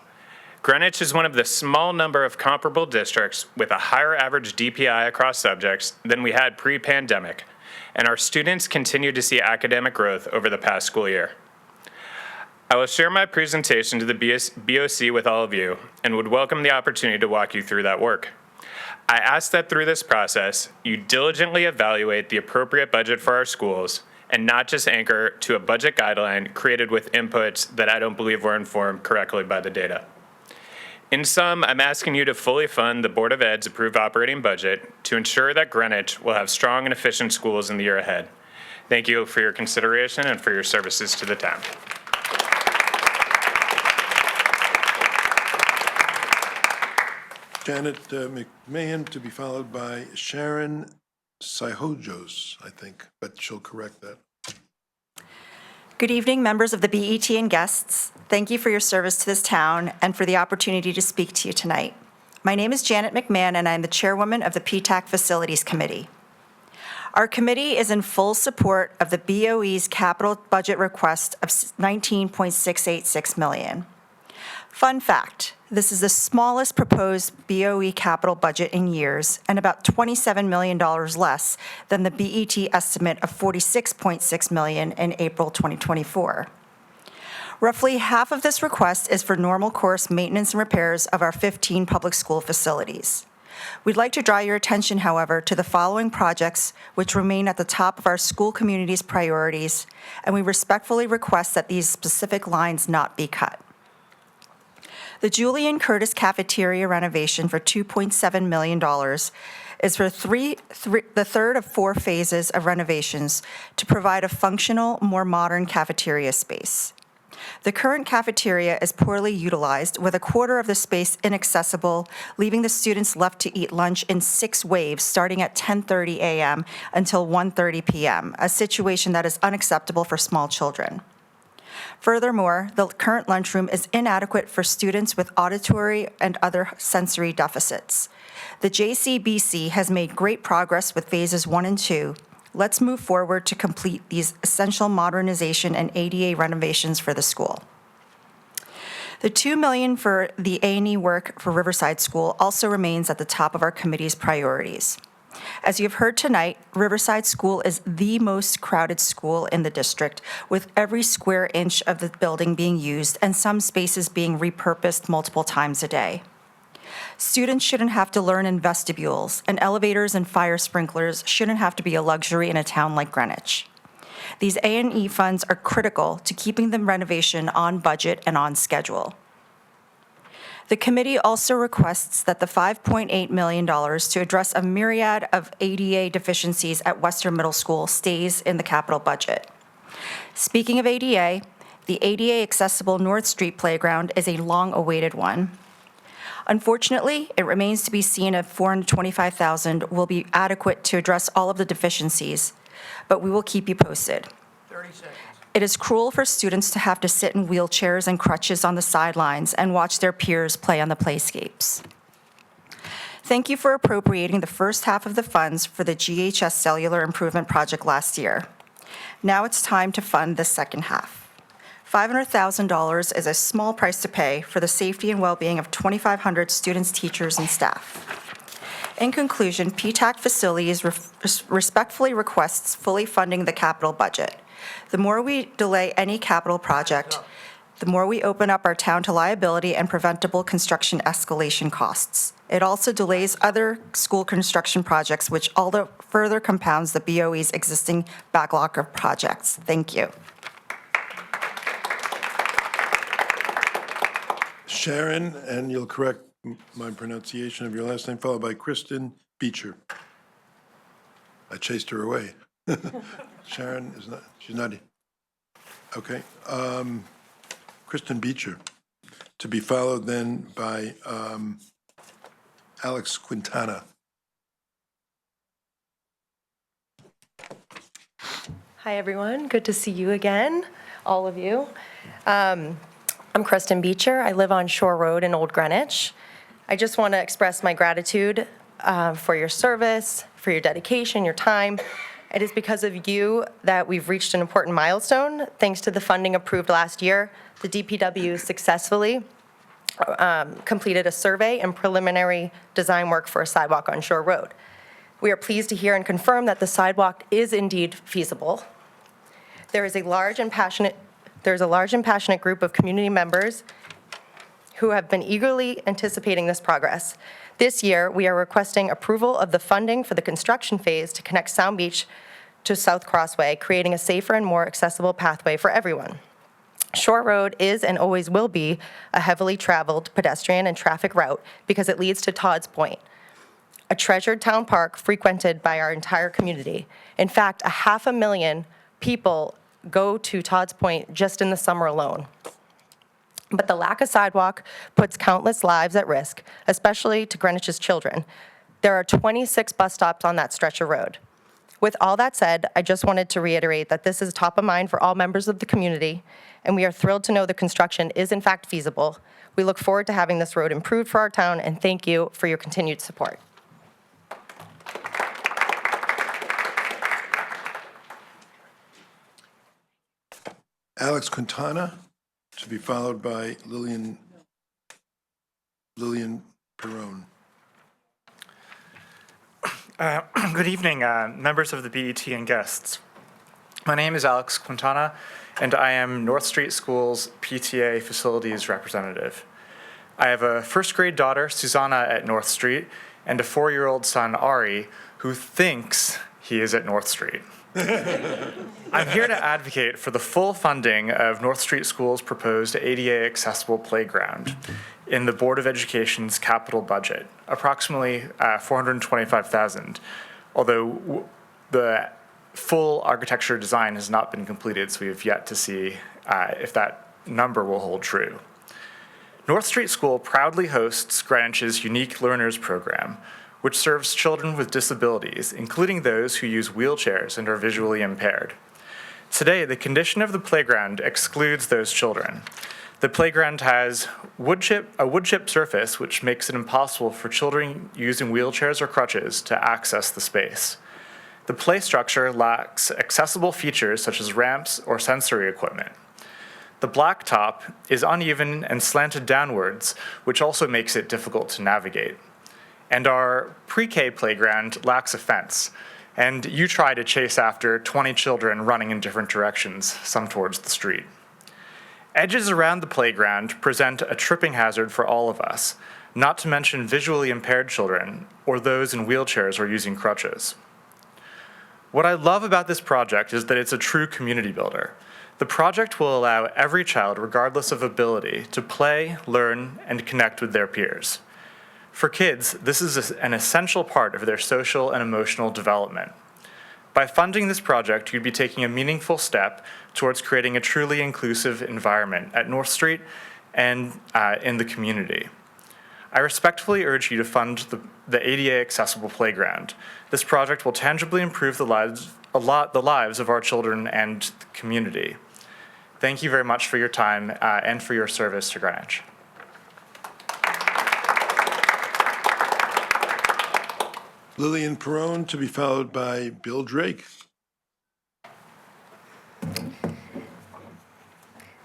Greenwich is one of the small number of comparable districts with a higher average DPI across subjects than we had pre-pandemic, and our students continue to see academic growth over the past school year. I will share my presentation to the BOC with all of you and would welcome the opportunity to walk you through that work. I ask that through this process, you diligently evaluate the appropriate budget for our schools and not just anchor to a budget guideline created with inputs that I don't believe were informed correctly by the data. In sum, I'm asking you to fully fund the Board of Ed's approved operating budget to ensure that Greenwich will have strong and efficient schools in the year ahead. Thank you for your consideration and for your services to the town. Janet McMahon to be followed by Sharon Sihojos, I think, but she'll correct that. Good evening, members of the BET and guests. Thank you for your service to this town and for the opportunity to speak to you tonight. My name is Janet McMahon, and I'm the chairwoman of the PTAC Facilities Committee. Our committee is in full support of the BOE's capital budget request of $19.686 million. Fun fact, this is the smallest proposed BOE capital budget in years and about $27 million less than the BET estimate of $46.6 million in April 2024. Roughly half of this request is for normal course maintenance and repairs of our 15 public school facilities. We'd like to draw your attention, however, to the following projects which remain at the top of our school community's priorities, and we respectfully request that these specific lines not be cut. The Julian Curtis Cafeteria renovation for $2.7 million is for the third of 4 phases of renovations to provide a functional, more modern cafeteria space. The current cafeteria is poorly utilized, with a quarter of the space inaccessible, leaving the students left to eat lunch in 6 waves starting at 10:30 a.m. until 1:30 p.m., a situation that is unacceptable for small children. Furthermore, the current lunchroom is inadequate for students with auditory and other sensory deficits. The JCBC has made great progress with phases 1 and 2. Let's move forward to complete these essential modernization and ADA renovations for the school. The $2 million for the A&E work for Riverside School also remains at the top of our committee's priorities. As you have heard tonight, Riverside School is the most crowded school in the district, with every square inch of the building being used and some spaces being repurposed multiple times a day. Students shouldn't have to learn in vestibules, and elevators and fire sprinklers shouldn't have to be a luxury in a town like Greenwich. These A&E funds are critical to keeping the renovation on budget and on schedule. The committee also requests that the $5.8 million to address a myriad of ADA deficiencies at Western Middle School stays in the capital budget. Speaking of ADA, the ADA accessible North Street playground is a long-awaited one. Unfortunately, it remains to be seen if $425,000 will be adequate to address all of the deficiencies, but we will keep you posted. 30 seconds. It is cruel for students to have to sit in wheelchairs and crutches on the sidelines and watch their peers play on the playscapes. Thank you for appropriating the first half of the funds for the GHS Cellular Improvement Project last year. Now it's time to fund the second half. $500,000 is a small price to pay for the safety and well-being of 2,500 students, teachers, and staff. In conclusion, PTAC Facilities respectfully requests fully funding the capital budget. The more we delay any capital project, the more we open up our town to liability and preventable construction escalation costs. It also delays other school construction projects, which although further compounds the BOE's existing backlog of projects. Thank you. Sharon, and you'll correct my pronunciation of your last name, followed by Kristen Beecher. I chased her away. Sharon is not, she's not, okay. Kristen Beecher, to be followed then by Alex Quintana. Hi, everyone. Good to see you again, all of you. I'm Kristen Beecher. I live on Shore Road in Old Greenwich. I just want to express my gratitude for your service, for your dedication, your time. It is because of you that we've reached an important milestone. Thanks to the funding approved last year, the DPW successfully completed a survey and preliminary design work for a sidewalk on Shore Road. We are pleased to hear and confirm that the sidewalk is indeed feasible. There's a large and passionate group of community members who have been eagerly anticipating this progress. This year, we are requesting approval of the funding for the construction phase to connect Sound Beach to South Crossway, creating a safer and more accessible pathway for everyone. Shore Road is and always will be a heavily traveled pedestrian and traffic route because it leads to Todd's Point, a treasured town park frequented by our entire community. In fact, 500,000 people go to Todd's Point just in the summer alone. But the lack of sidewalk puts countless lives at risk, especially to Greenwich's children. There are 26 bus stops on that stretch of road. With all that said, I just wanted to reiterate that this is top of mind for all members of the community, and we are thrilled to know the construction is in fact feasible. We look forward to having this road improved for our town, and thank you for your continued support. Alex Quintana, to be followed by Lillian Perrone. Good evening, members of the BET and guests. My name is Alex Quintana, and I am North Street School's PTA Facilities Representative. I have a first grade daughter, Susanna, at North Street, and a 4-year-old son, Ari, who thinks he is at North Street. I'm here to advocate for the full funding of North Street School's proposed ADA accessible playground in the Board of Education's capital budget, approximately $425,000, although the full architecture design has not been completed, so we have yet to see if that number will hold true. North Street School proudly hosts Greenwich's Unique Learners Program, which serves children with disabilities, including those who use wheelchairs and are visually impaired. Today, the condition of the playground excludes those children. The playground has a wood chip surface, which makes it impossible for children using wheelchairs or crutches to access the space. The play structure lacks accessible features such as ramps or sensory equipment. The blacktop is uneven and slanted downwards, which also makes it difficult to navigate. And our pre-K playground lacks a fence, and you try to chase after 20 children running in different directions, some towards the street. Edges around the playground present a tripping hazard for all of us, not to mention visually impaired children or those in wheelchairs or using crutches. What I love about this project is that it's a true community builder. The project will allow every child, regardless of ability, to play, learn, and connect with their peers. For kids, this is an essential part of their social and emotional development. By funding this project, you'd be taking a meaningful step towards creating a truly inclusive environment at North Street and in the community. I respectfully urge you to fund the ADA accessible playground. This project will tangibly improve the lives of our children and the community. Thank you very much for your time and for your service to Greenwich. Lillian Perrone, to be followed by Bill Drake.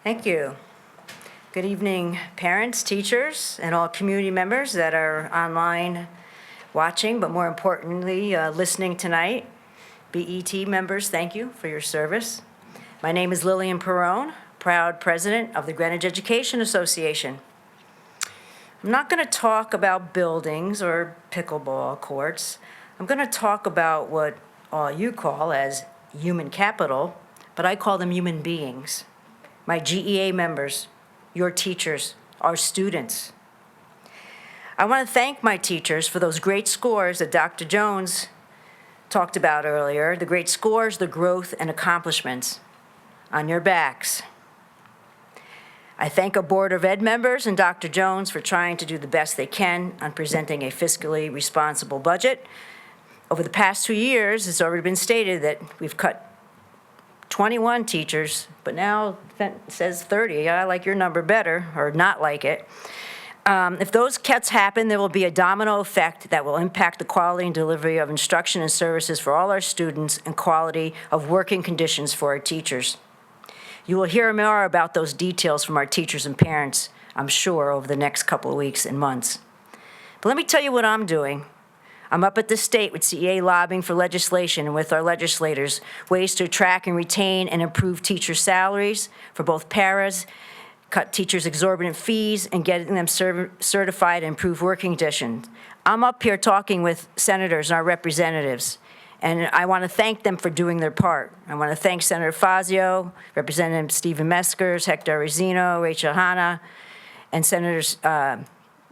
Thank you. Good evening, parents, teachers, and all community members that are online watching, but more importantly, listening tonight. BET members, thank you for your service. My name is Lillian Perrone, proud president of the Greenwich Education Association. I'm not going to talk about buildings or pickleball courts. I'm going to talk about what all you call as human capital, but I call them human beings. My GEA members, your teachers, our students. I want to thank my teachers for those great scores that Dr. Jones talked about earlier, the great scores, the growth, and accomplishments on your backs. I thank our Board of Ed members and Dr. Jones for trying to do the best they can on presenting a fiscally responsible budget. Over the past 2 years, it's already been stated that we've cut 21 teachers, but now it says 30. I like your number better, or not like it. If those cuts happen, there will be a domino effect that will impact the quality and delivery of instruction and services for all our students and quality of working conditions for our teachers. You will hear more about those details from our teachers and parents, I'm sure, over the next couple of weeks and months. But let me tell you what I'm doing. I'm up at the state with CEA lobbying for legislation and with our legislators, ways to attract and retain and improve teacher salaries for both paras, cut teachers' exorbitant fees, and getting them certified and improve working conditions. I'm up here talking with senators and our representatives, and I want to thank them for doing their part. I want to thank Senator Fazio, Representative Stephen Meskers, Hector Rosino, Rachel Hanna, and Senators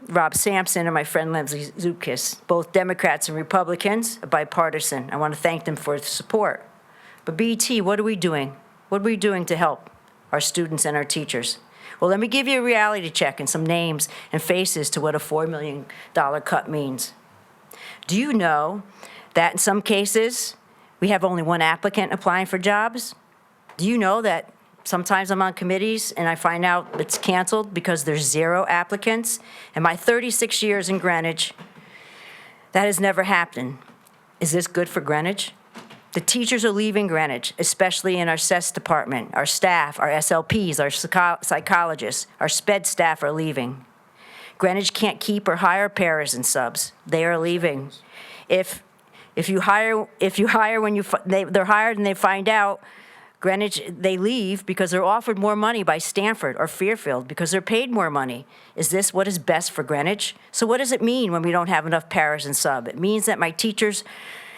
Rob Sampson and my friend Leslie Zukis, both Democrats and Republicans, bipartisan. I want to thank them for the support. But BET, what are we doing? What are we doing to help our students and our teachers? Well, let me give you a reality check and some names and faces to what a $4 million cut means. Do you know that in some cases, we have only one applicant applying for jobs? Do you know that sometimes I'm on committees and I find out it's canceled because there's 0 applicants? In my 36 years in Greenwich, that has never happened. Is this good for Greenwich? The teachers are leaving Greenwich, especially in our SES department. Our staff, our SLPs, our psychologists, our SPED staff are leaving. Greenwich can't keep or hire paras and subs. They are leaving. If you hire when they're hired and they find out, Greenwich, they leave because they're offered more money by Stanford or Fairfield because they're paid more money. Is this what is best for Greenwich? So what does it mean when we don't have enough paras and sub? It means that my teachers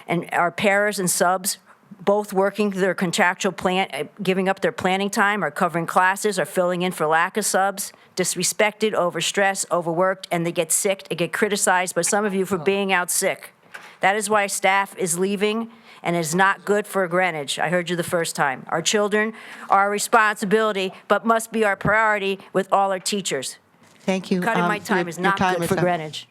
and our paras and subs, both working their contractual plan, giving up their planning time, or covering classes, or filling in for lack of subs, disrespected, overstressed, overworked, and they get sick, they get criticized by some of you for being out sick. That is why staff is leaving, and is not good for Greenwich. I heard you the first time. Our children are our responsibility, but must be our priority with all our teachers. Thank you. Cutting my time is not good for Greenwich.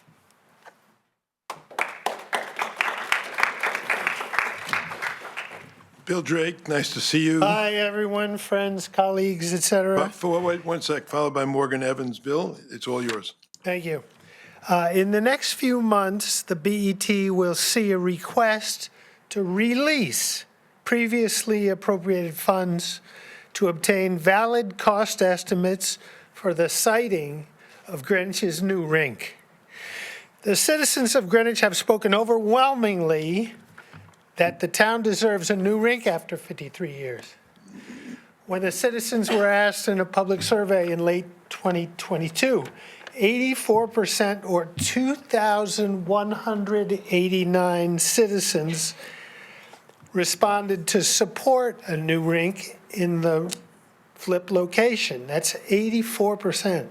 Bill Drake, nice to see you. Hi, everyone, friends, colleagues, etc. Wait 1 sec, followed by Morgan Evans. Bill, it's all yours. Thank you. In the next few months, the BET will see a request to release previously appropriated funds to obtain valid cost estimates for the siting of Greenwich's new rink. The citizens of Greenwich have spoken overwhelmingly that the town deserves a new rink after 53 years. When the citizens were asked in a public survey in late 2022, 84% or 2,189 citizens responded to support a new rink in the flip location. That's 84%.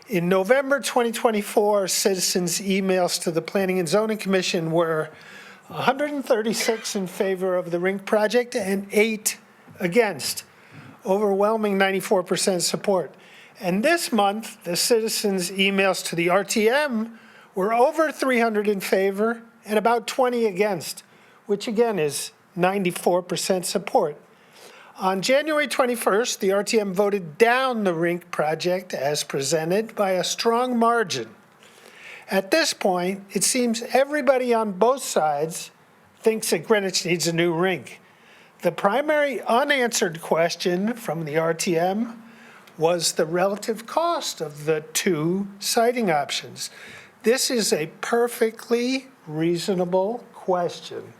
In November 2024, citizens' emails to the Planning and Zoning Commission were 136 in favor of the rink project and 8 against, overwhelming 94% support. And this month, the citizens' emails to the RTM were over 300 in favor and about 20 against, which again is 94% support. On January 21st, the RTM voted down the rink project as presented by a strong margin. At this point, it seems everybody on both sides thinks that Greenwich needs a new rink. The primary unanswered question from the RTM was the relative cost of the two siting options. This is a perfectly reasonable question.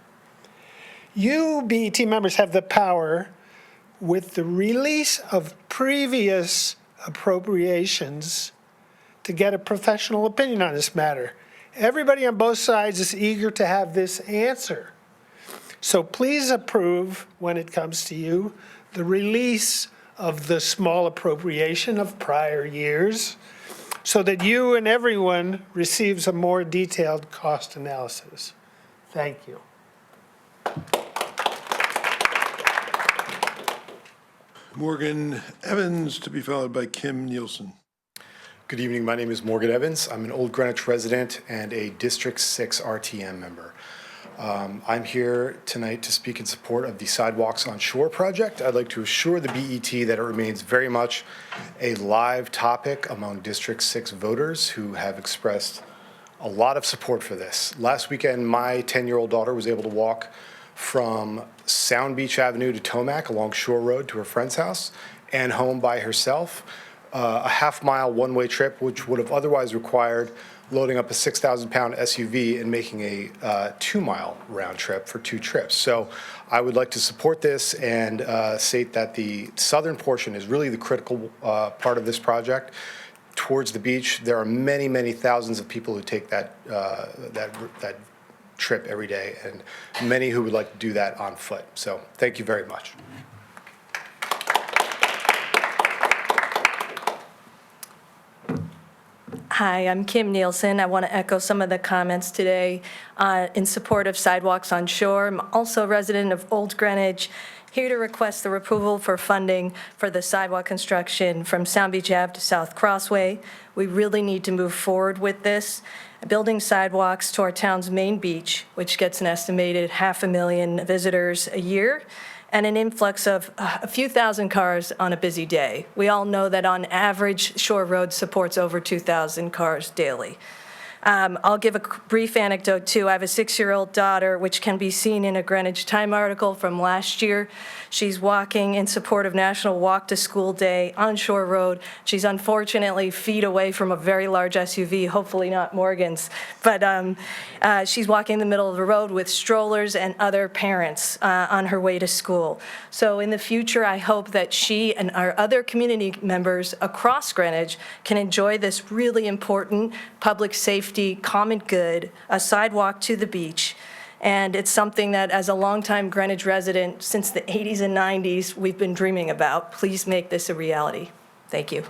You, BET members, have the power, with the release of previous appropriations, to get a professional opinion on this matter. Everybody on both sides is eager to have this answer. So please approve, when it comes to you, the release of the small appropriation of prior years so that you and everyone receives a more detailed cost analysis. Thank you. Morgan Evans, to be followed by Kim Nielsen. Good evening. My name is Morgan Evans. I'm an Old Greenwich resident and a District 6 RTM member. I'm here tonight to speak in support of the Sidewalks on Shore project. I'd like to assure the BET that it remains very much a live topic among District 6 voters who have expressed a lot of support for this. Last weekend, my 10-year-old daughter was able to walk from Sound Beach Avenue to Tomac along Shore Road to her friend's house and home by herself. A half-mile one-way trip, which would have otherwise required loading up a 6,000-pound SUV and making a 2-mile round trip for 2 trips. So I would like to support this and state that the southern portion is really the critical part of this project. Towards the beach, there are many, many thousands of people who take that trip every day, and many who would like to do that on foot. So thank you very much. Hi, I'm Kim Nielsen. I want to echo some of the comments today in support of Sidewalks on Shore. I'm also a resident of Old Greenwich, here to request the approval for funding for the sidewalk construction from Sound Beach Ave to South Crossway. We really need to move forward with this. Building sidewalks to our town's main beach, which gets an estimated 500,000 visitors a year, and an influx of a few thousand cars on a busy day. We all know that on average, Shore Road supports over 2,000 cars daily. I'll give a brief anecdote too. I have a 6-year-old daughter, which can be seen in a Greenwich Time article from last year. She's walking in support of National Walk to School Day on Shore Road. She's unfortunately feet away from a very large SUV, hopefully not Morgan's, but she's walking in the middle of the road with strollers and other parents on her way to school. So in the future, I hope that she and our other community members across Greenwich can enjoy this really important public safety, common good, a sidewalk to the beach. And it's something that, as a longtime Greenwich resident since the 80s and 90s, we've been dreaming about. Please make this a reality. Thank you.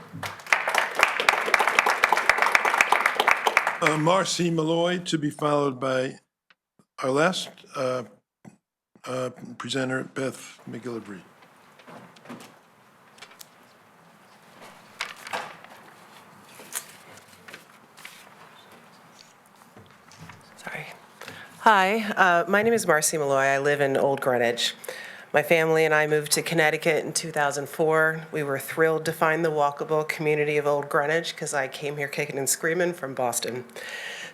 Marcy Malloy, to be followed by our last presenter, Beth McGillivray. Hi, my name is Marcy Malloy. I live in Old Greenwich. My family and I moved to Connecticut in 2004. We were thrilled to find the walkable community of Old Greenwich because I came here kicking and screaming from Boston.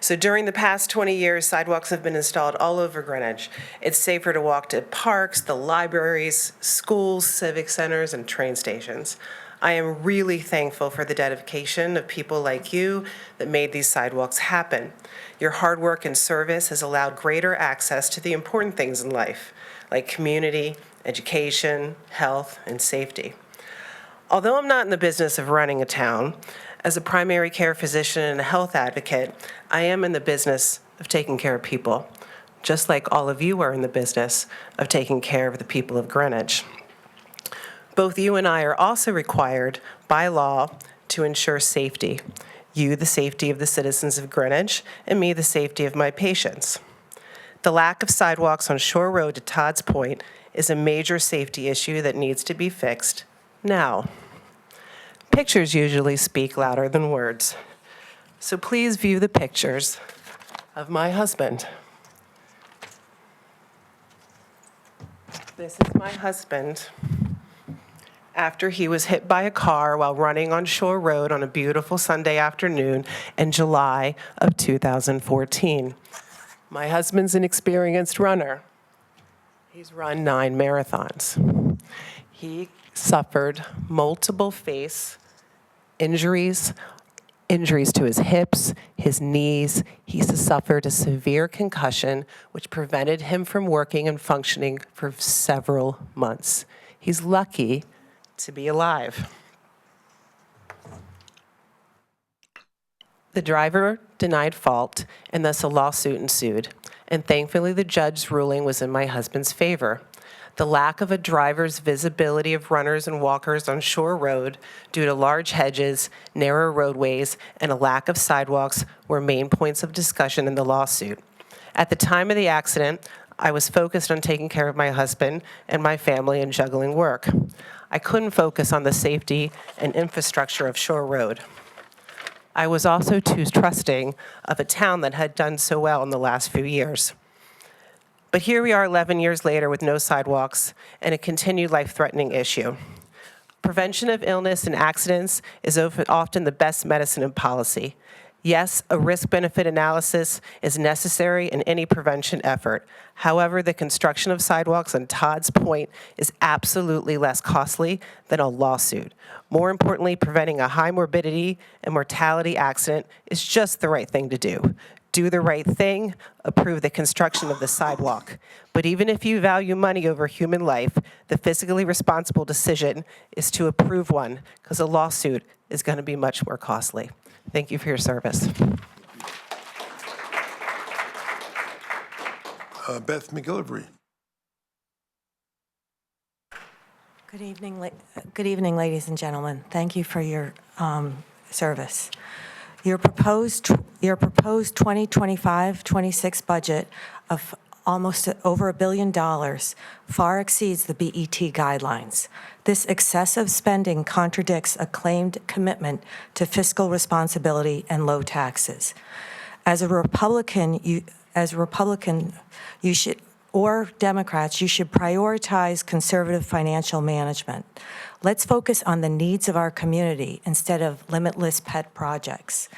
So during the past 20 years, sidewalks have been installed all over Greenwich. It's safer to walk to parks, the libraries, schools, civic centers, and train stations. I am really thankful for the dedication of people like you that made these sidewalks happen. Your hard work and service has allowed greater access to the important things in life, like community, education, health, and safety. Although I'm not in the business of running a town, as a primary care physician and a health advocate, I am in the business of taking care of people, just like all of you are in the business of taking care of the people of Greenwich. Both you and I are also required by law to ensure safety. You, the safety of the citizens of Greenwich, and me, the safety of my patients. The lack of sidewalks on Shore Road to Todd's Point is a major safety issue that needs to be fixed now. Pictures usually speak louder than words. So please view the pictures of my husband. This is my husband after he was hit by a car while running on Shore Road on a beautiful Sunday afternoon in July of 2014. My husband's an experienced runner. He's run 9 marathons. He suffered multiple face injuries, injuries to his hips, his knees. He suffered a severe concussion, which prevented him from working and functioning for several months. He's lucky to be alive. The driver denied fault, and thus a lawsuit ensued. And thankfully, the judge's ruling was in my husband's favor. The lack of a driver's visibility of runners and walkers on Shore Road due to large hedges, narrow roadways, and a lack of sidewalks were main points of discussion in the lawsuit. At the time of the accident, I was focused on taking care of my husband and my family and juggling work. I couldn't focus on the safety and infrastructure of Shore Road. I was also too trusting of a town that had done so well in the last few years. But here we are 11 years later with no sidewalks and a continued life-threatening issue. Prevention of illness and accidents is often the best medicine and policy. Yes, a risk-benefit analysis is necessary in any prevention effort. However, the construction of sidewalks on Todd's Point is absolutely less costly than a lawsuit. More importantly, preventing a high morbidity and mortality accident is just the right thing to do. Do the right thing, approve the construction of the sidewalk. But even if you value money over human life, the fiscally responsible decision is to approve one, because a lawsuit is going to be much more costly. Thank you for your service. Beth McGillivray. Good evening, ladies and gentlemen. Thank you for your service. Your proposed 2025-26 budget of almost over $1 billion far exceeds the BET guidelines. This excessive spending contradicts a claimed commitment to fiscal responsibility and low taxes. As a Republican, you should, or Democrats, you should prioritize conservative financial management. Let's focus on the needs of our community instead of limitless pet projects.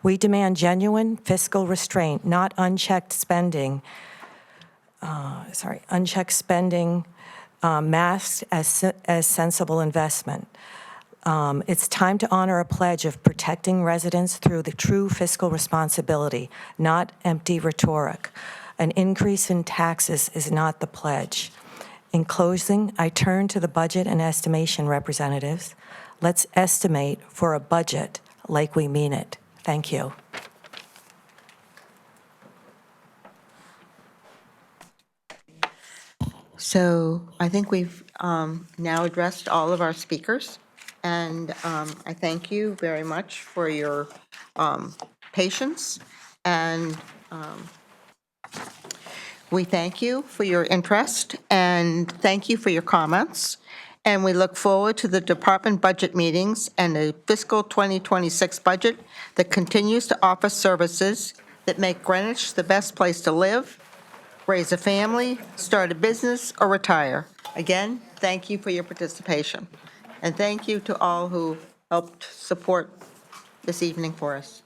We demand genuine fiscal restraint, not unchecked spending. Masked as sensible investment. It's time to honor a pledge of protecting residents through the true fiscal responsibility, not empty rhetoric. An increase in taxes is not the pledge. In closing, I turn to the budget and estimation representatives. Let's estimate for a budget like we mean it. Thank you. So I think we've now addressed all of our speakers, and I thank you very much for your patience, and we thank you for your interest, and thank you for your comments, and we look forward to the department budget meetings and the fiscal 2026 budget that continues to offer services that make Greenwich the best place to live, raise a family, start a business, or retire. Again, thank you for your participation, and thank you to all who helped support this evening for us.